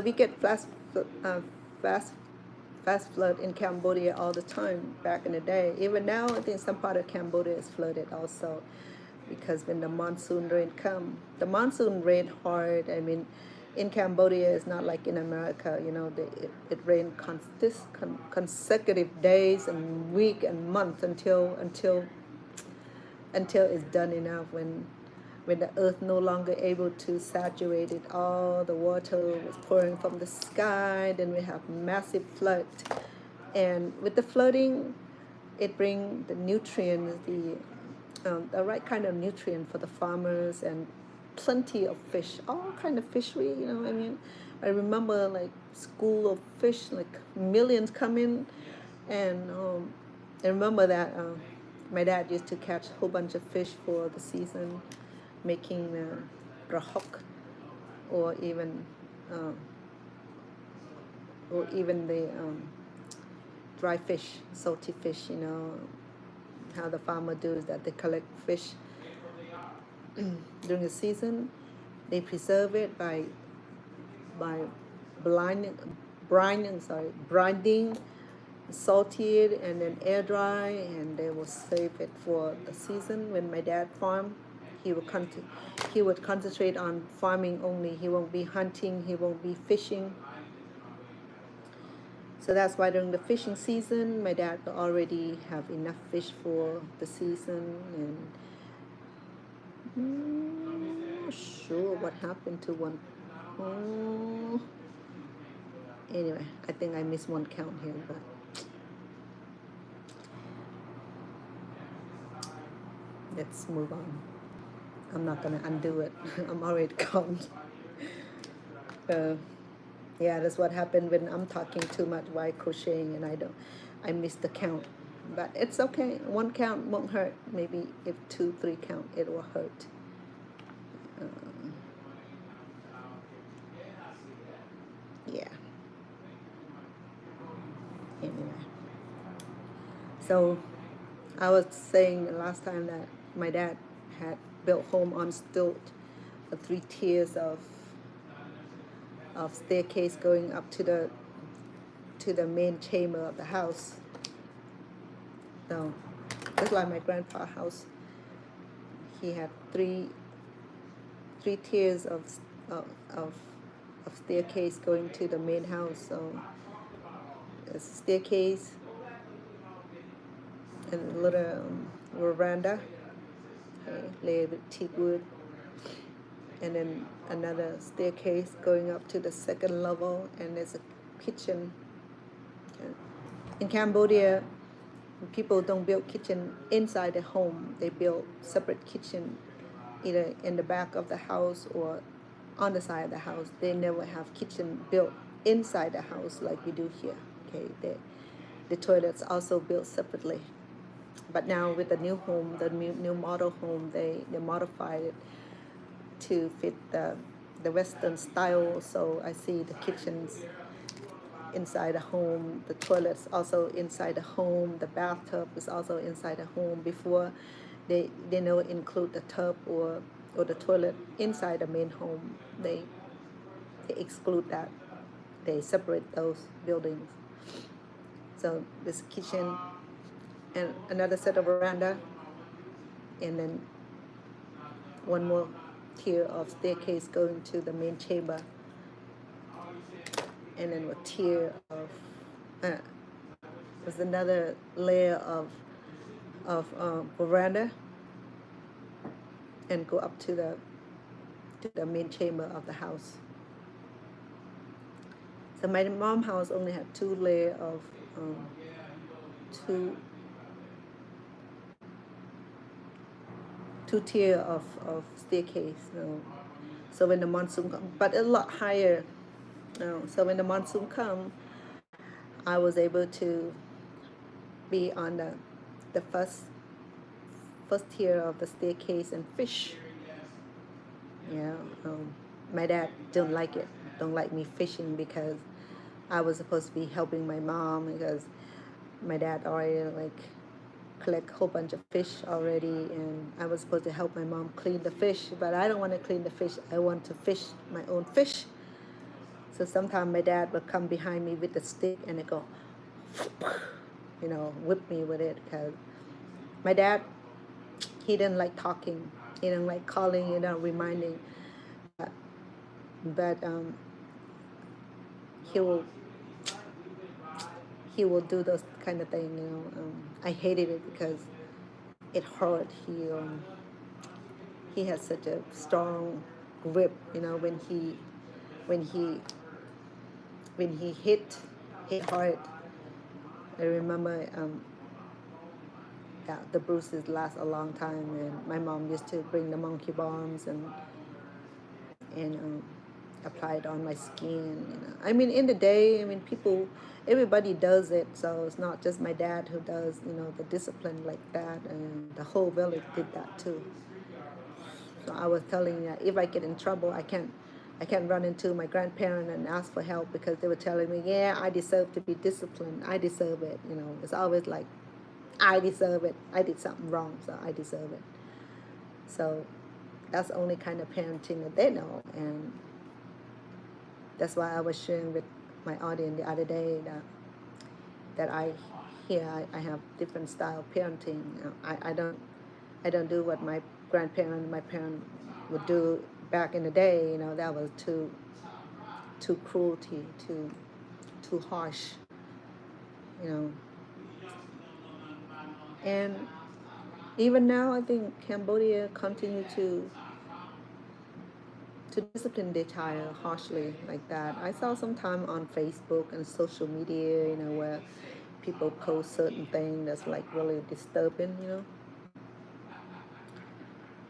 we get uh, fast fast flood in Cambodia all the time back in the day. Even now, I think some part of Cambodia is flooded also, because when the monsoon rain come, the monsoon rain hard. I mean, in Cambodia, it's not like in America. You know, it rain consecutive days and week and month until it's done enough. When the earth no longer able to saturate it, all the water was pouring from the sky. Then we have massive flood, and with the flooding, it bring the nutrients, the right kind of nutrient for the farmers, and plenty of fish, all kind of fishery. You know, I mean, I remember like school of fish, like millions come in, and I remember that my dad used to catch a whole bunch of fish for the season, making rahok, or even uh, the dry fish, salty fish. You know how the farmer do is that they collect fish during the season. They preserve it by blinding, brinding, salty it, and then air dry, and they will save it for the season. When my dad farmed, he would concentrate on farming only. He won't be hunting. He won't be fishing. So that's why during the fishing season, my dad will already have enough fish for the season. And not sure what happened to one. Oh, anyway, I think I missed one count here, but let's move on. I'm not gonna undo it. I'm already gone. Yeah, that's what happened when I'm talking too much while crocheting, and I miss the count. But it's okay. One count won't hurt. Maybe if 2, 3 count, it will hurt. Yeah. Anyway, so I was saying last time that my dad had built home on stilt, 3 tiers of staircase going up to the main chamber of the house. So just like my grandpa's house, he had three tiers of staircase going to the main house. So a staircase and a little veranda, okay, laid with teak wood, and then another staircase going up to the second level, and there's a kitchen. Okay. In Cambodia, people don't build kitchen inside the home. They build separate kitchen, either in the back of the house or on the side of the house. They never have kitchen built inside the house like we do here. Okay, the toilets also built separately. But now with the new home, the new model home, they modified it to fit the Western style. So I see the kitchens inside the home, the toilets also inside the home, the bathtub is also inside the home. Before, they never include the tub or the toilet inside the main home. They exclude that. They separate those buildings. So this kitchen and another set of veranda, and then one more tier of staircase going to the main chamber, and then a tier of there's another layer of veranda, and go up to the main chamber of the house. So my mom's house only had 2 layers of two tier of staircase. So when the monsoon come, but a lot higher. So when the monsoon come, I was able to be on the first tier of the staircase and fish. Yeah, my dad don't like me fishing, because I was supposed to be helping my mom, because my dad already like collect a whole bunch of fish already, and I was supposed to help my mom clean the fish, but I don't want to clean the fish. I want to fish my own fish. So sometimes my dad would come behind me with the stick and it go, whip me with it, because my dad, he didn't like talking, he didn't like calling, reminding, but, but he will he will do those kind of thing. I hated it because it hurt. He has such a strong grip. When he when he hit hard. I remember yeah, the bruises last a long time, and my mom used to bring the monkey bombs and apply it on my skin. I mean, in the day, I mean, everybody does it, so it's not just my dad who does, the discipline like that, and the whole village did that too. So I was telling you, if I get in trouble, I can't run into my grandparents and ask for help, because they were telling me, yeah, I deserve to be disciplined. I deserve it. It's always like, I deserve it. I did something wrong, so I deserve it. So that's the only kind of parenting that they know, and that's why I was sharing with my audience the other day that I have different style of parenting. I don't do what my my parent would do back in the day. That was too cruelty, too harsh. You know, and even now, I think Cambodia continue to discipline their child harshly like that. I saw sometime on Facebook and social media, where people post certain things that's like really disturbing.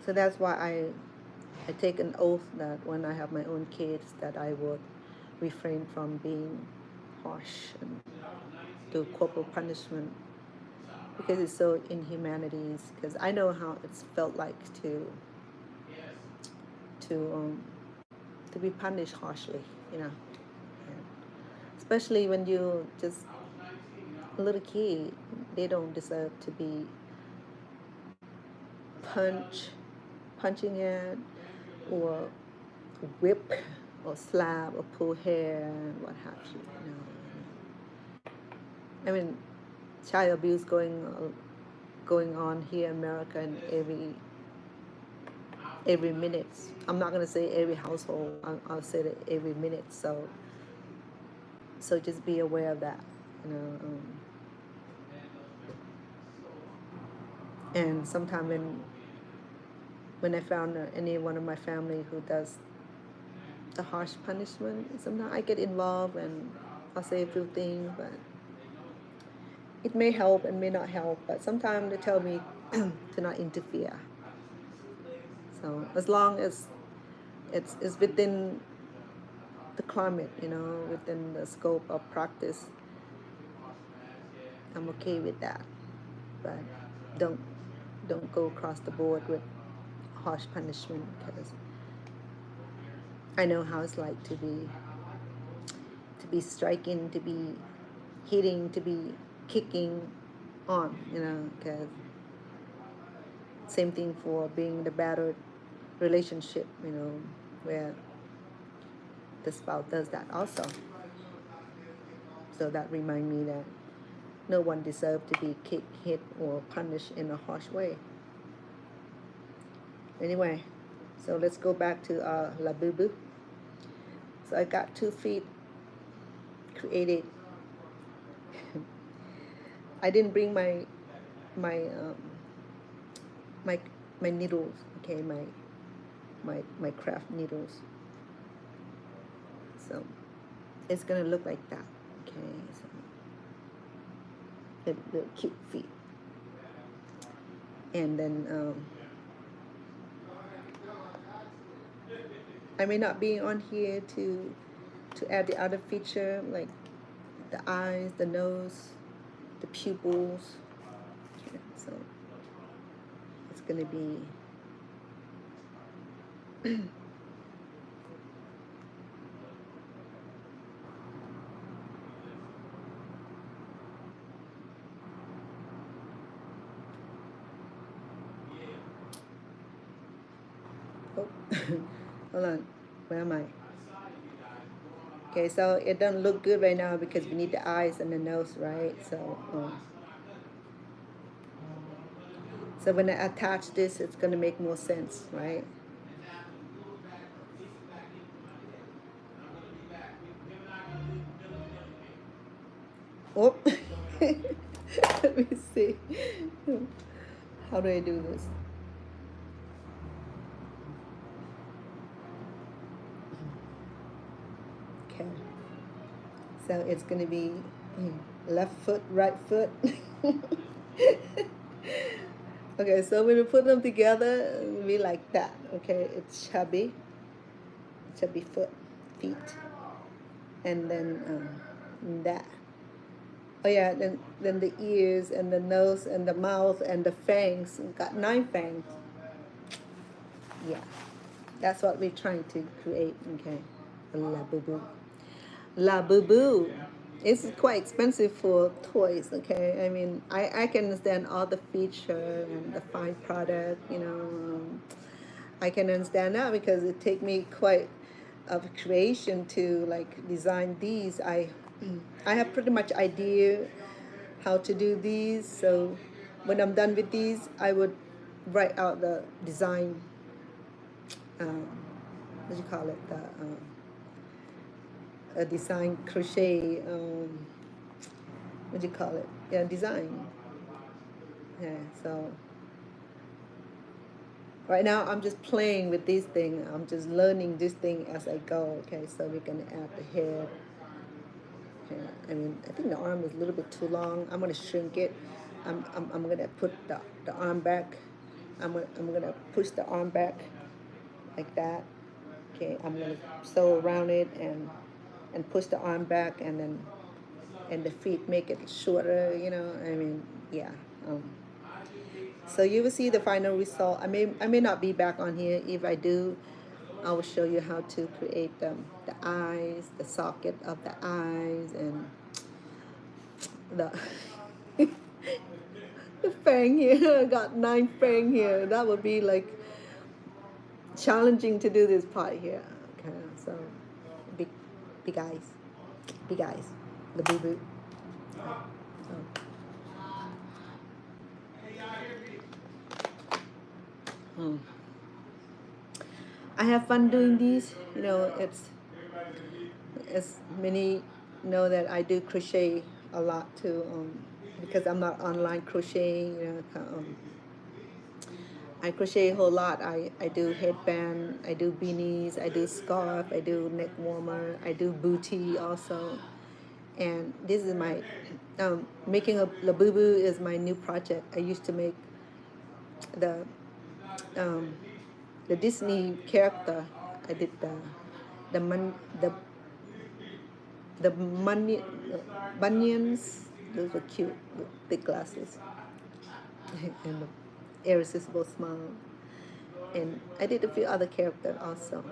So that's why I take an oath that when I have my own kids, that I would refrain from being harsh and do corporal punishment, because it's so inhumanities. Because I know how it's felt like to um, to be punished harshly, and especially when you just a little kid. They don't deserve to be punching at, or whip, or slap, or pull hair, and what have you. I mean, child abuse going on here in America, and every minute. I'm not gonna say every household. I'll say that every minute. So just be aware of that. You know. And sometimes when I found any one of my family who does the harsh punishment, sometimes I get involved and I'll say a few things, but it may help and may not help. But sometimes they tell me to not interfere. So as long as it's within the climate, within the scope of practice, I'm okay with that. But don't don't go across the board with harsh punishment, because I know how it's like to be striking, to be hitting, to be kicking on, because same thing for being the battered relationship, where the spouse does that also. So that remind me that no one deserves to be kicked, hit, or punished in a harsh way. Anyway, so let's go back to La Bubu. So I got 2 feet created. I didn't bring my my my needles. Okay, my craft needles. So it's gonna look like that. Okay, so little cute feet, and then I may not be on here to add the other feature, like the eyes, the nose, the pupils. Okay, so it's gonna be Hold on, where am I? Okay, so it doesn't look good right now because we need the eyes and the nose, right? So when I attach this, it's gonna make more sense, right? Oh, let me see. How do I do this? Okay, so it's gonna be left foot, right foot. Okay, so when we put them together, it'll be like that. Okay, it's chubby, chubby feet, and then that. Oh yeah, then the ears and the nose and the mouth and the fangs. We've got 9 fangs. Yeah, that's what we're trying to create. Okay, la Bubu, la Bubu. It's quite expensive for toys. Okay, I mean, I can understand all the feature and the fine product. I can understand that because it take me quite of creation to like design these. I have pretty much idea how to do these. So when I'm done with these, I would write out the design. What do you call it? A design crochet. What do you call it? Yeah, design. Yeah. So right now I'm just playing with this thing. I'm just learning this thing as I go. Okay. So we're gonna add the head. Okay. I mean, I think the arm is a little bit too long. I'm gonna shrink it. I'm gonna put the arm back. I'm gonna push the arm back like that. Okay, I'm gonna sew around it and push the arm back and the feet make it shorter. I mean, yeah. So you will see the final result. I may not be back on here. If I do, I will show you how to create the eyes, the socket of the eyes, and the the fang here. I got 9 fang here. That would be like challenging to do this part here. Okay, so big, big eyes, big eyes, the boo boo. So, I have fun doing these. As many know that I do crochet a lot too. Because I'm not online crocheting. I crochet a whole lot. I do headband, I do beanies, I do scarf, I do neck warmer, I do booty also. And this is my making a Labubu is my new project. I used to make the um, the Disney character. I did the man the money bunions. Those were cute with big glasses and the irresistible smile. And I did a few other characters also.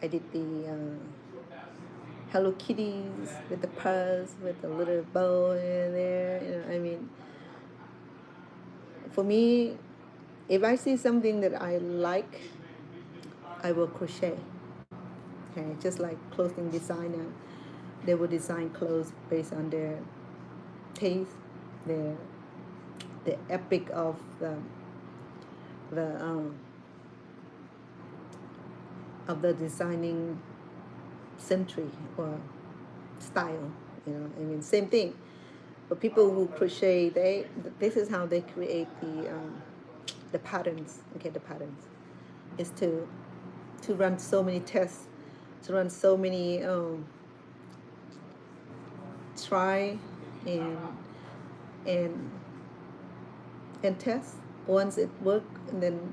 I did the Hello Kitties with the purse with the little bow in there. I mean, for me, if I see something that I like, I will crochet. Okay, just like clothing designer, they will design clothes based on their taste, their the epic of the designing century or style. I mean, same thing. But people who crochet, this is how they create the patterns. Okay, the patterns is to run so many tests, to run so many try and and and test. Once it worked, and then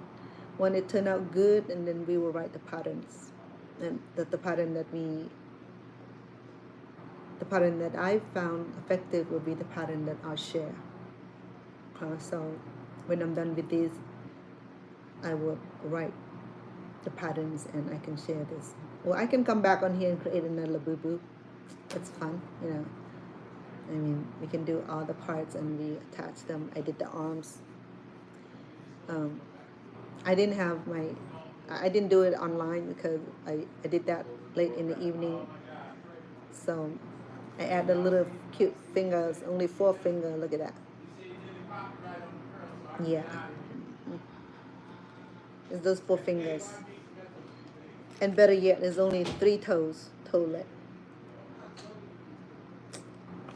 when it turned out good, and then we will write the patterns, and the pattern that I found effective will be the pattern that I'll share. So when I'm done with this, I would write the patterns and I can share this. Well, I can come back on here and create another boo boo. It's fun. I mean, we can do all the parts and we attach them. I did the arms. I didn't have my, I didn't do it online because I did that late in the evening. So I add the little cute fingers, only 4 finger, look at that. Yeah, it's those 4 fingers. And better yet, there's only 3 toes, toelet.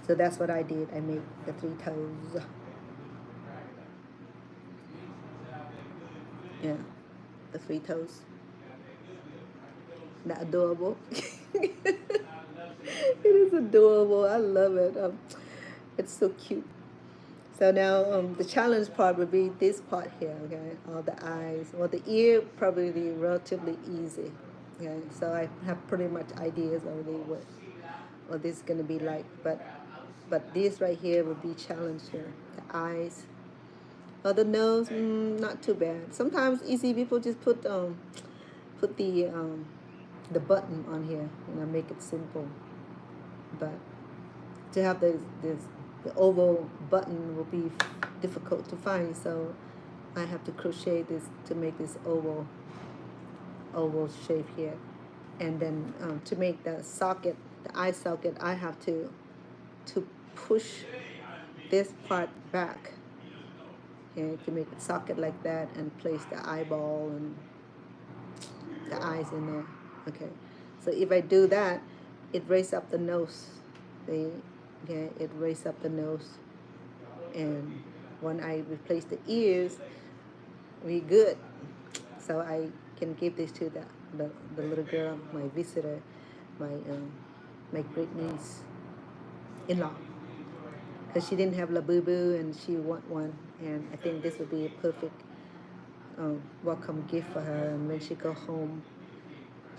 So that's what I did. I made the 3 toes. Yeah, the 3 toes. That adorable. It is adorable. I love it. It's so cute. So now the challenge part would be this part here, okay? All the eyes. Well, the ear probably relatively easy. Okay, so I have pretty much ideas already what this is gonna be like. But this right here would be challenge here. The eyes. Oh, the nose, not too bad. Sometimes easy people just put the button on here, make it simple. But to have the oval button will be difficult to find, so I have to crochet this to make this oval shape here. And then to make the socket, the eye socket, I have to push this part back, okay, to make a socket like that and place the eyeball and the eyes in there. Okay, so if I do that, it raises up the nose. See, okay, it raises up the nose, and when I replace the ears, we good. So I can give this to the little girl, my visitor, my great niece in-law, because she didn't have la Bubu and she want one, and I think this would be a perfect welcome gift for her. And when she go home,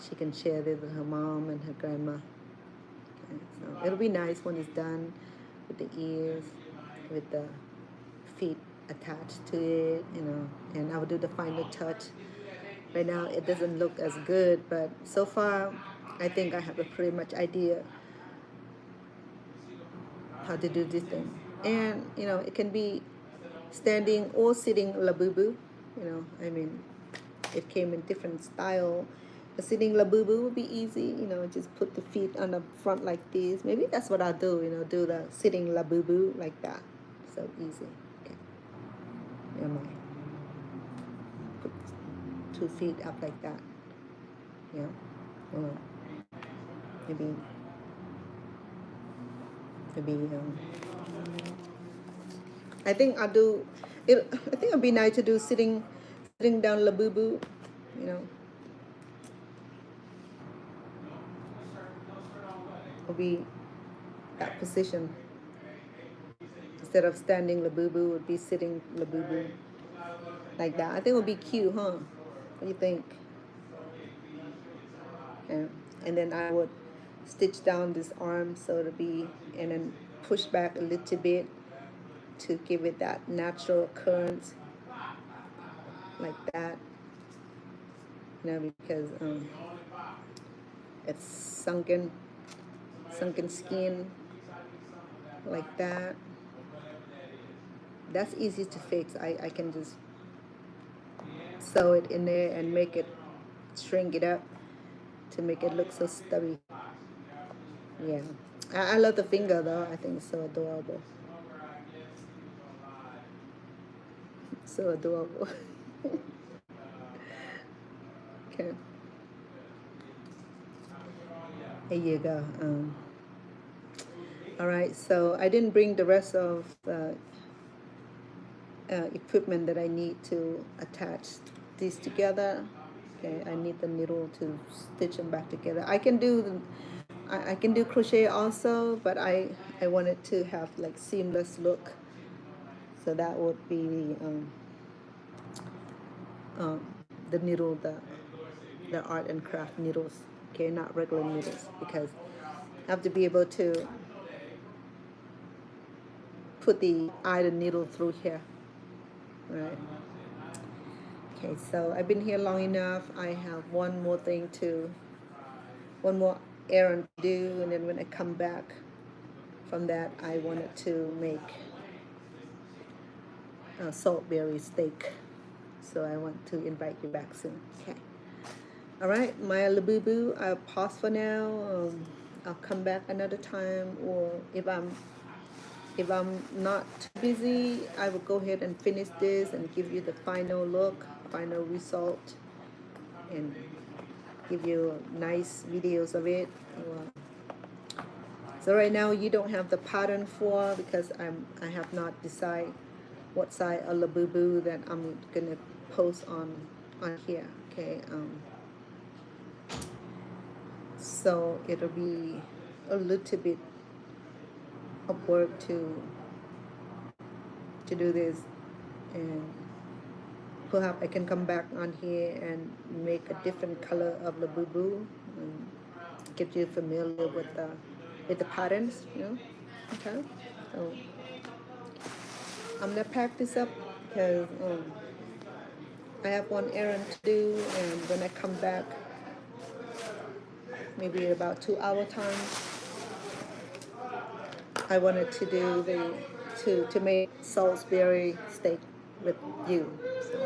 she can share this with her mom and her grandma. Okay, so it'll be nice when it's done with the ears, with the feet attached to it, and I will do the final touch. Right now it doesn't look as good, but so far I think I have a pretty much idea how to do this thing. And it can be standing or sitting labubu. I mean, it came in different style. The sitting labubu would be easy. Just put the feet on the front like this. Maybe that's what I'll do. Do the sitting labubu like that. So easy. Okay. Put 2 feet up like that. Yeah. Maybe. I think I'll do it. I think it'd be nice to do sitting down labubu. Will be that position instead of standing labubu. Would be sitting labubu like that. I think it would be cute, huh? What do you think? Yeah. And then I would stitch down this arm so it'll be, and then push back a little bit to give it that natural current like that. Because it's sunken skin like that. That's easy to fix. I can just sew it in there and make it shrink it up to make it look so stubby. Yeah, I love the finger though. I think it's so adorable. So adorable. Okay. There you go. All right, so I didn't bring the rest of the equipment that I need to attach these together. Okay, I need the needle to stitch them back together. I can do crochet also, but I wanted to have like seamless look, so that would be the needle, the art and craft needles. Okay, not regular needles, because I have to be able to put the iron needle through here. Right. Okay, so I've been here long enough. I have one more errand to do, and then when I come back from that, I wanted to make a saltberry steak. So I want to invite you back soon. Okay. All right, my little boo boo. I'll pause for now. I'll come back another time, or if I'm not too busy, I will go ahead and finish this and give you the final look, final result, and give you nice videos of it. So right now you don't have the pattern for, because I have not decided what side of the boo boo that I'm gonna post on here. Okay. So it'll be a little bit of work to do this, and perhaps I can come back on here and make a different color of the boo boo and get you familiar with the patterns, you know. Okay. So I'm gonna pack this up because I have one errand to do, and when I come back, maybe about 2 hour time, I wanted to do to make Salisbury steak with you. So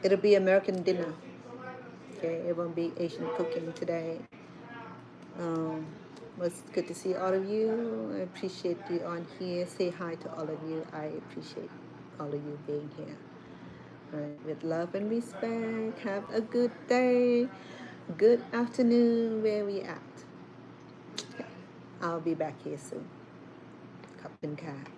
it'll be American dinner. Okay, it won't be Asian cooking today. Was good to see all of you. I appreciate you on here. Say hi to all of you. I appreciate all of you being here. All right, with love and respect. Have a good day. Good afternoon. Where we at? Okay. I'll be back here soon. ขอบคุณค่ะ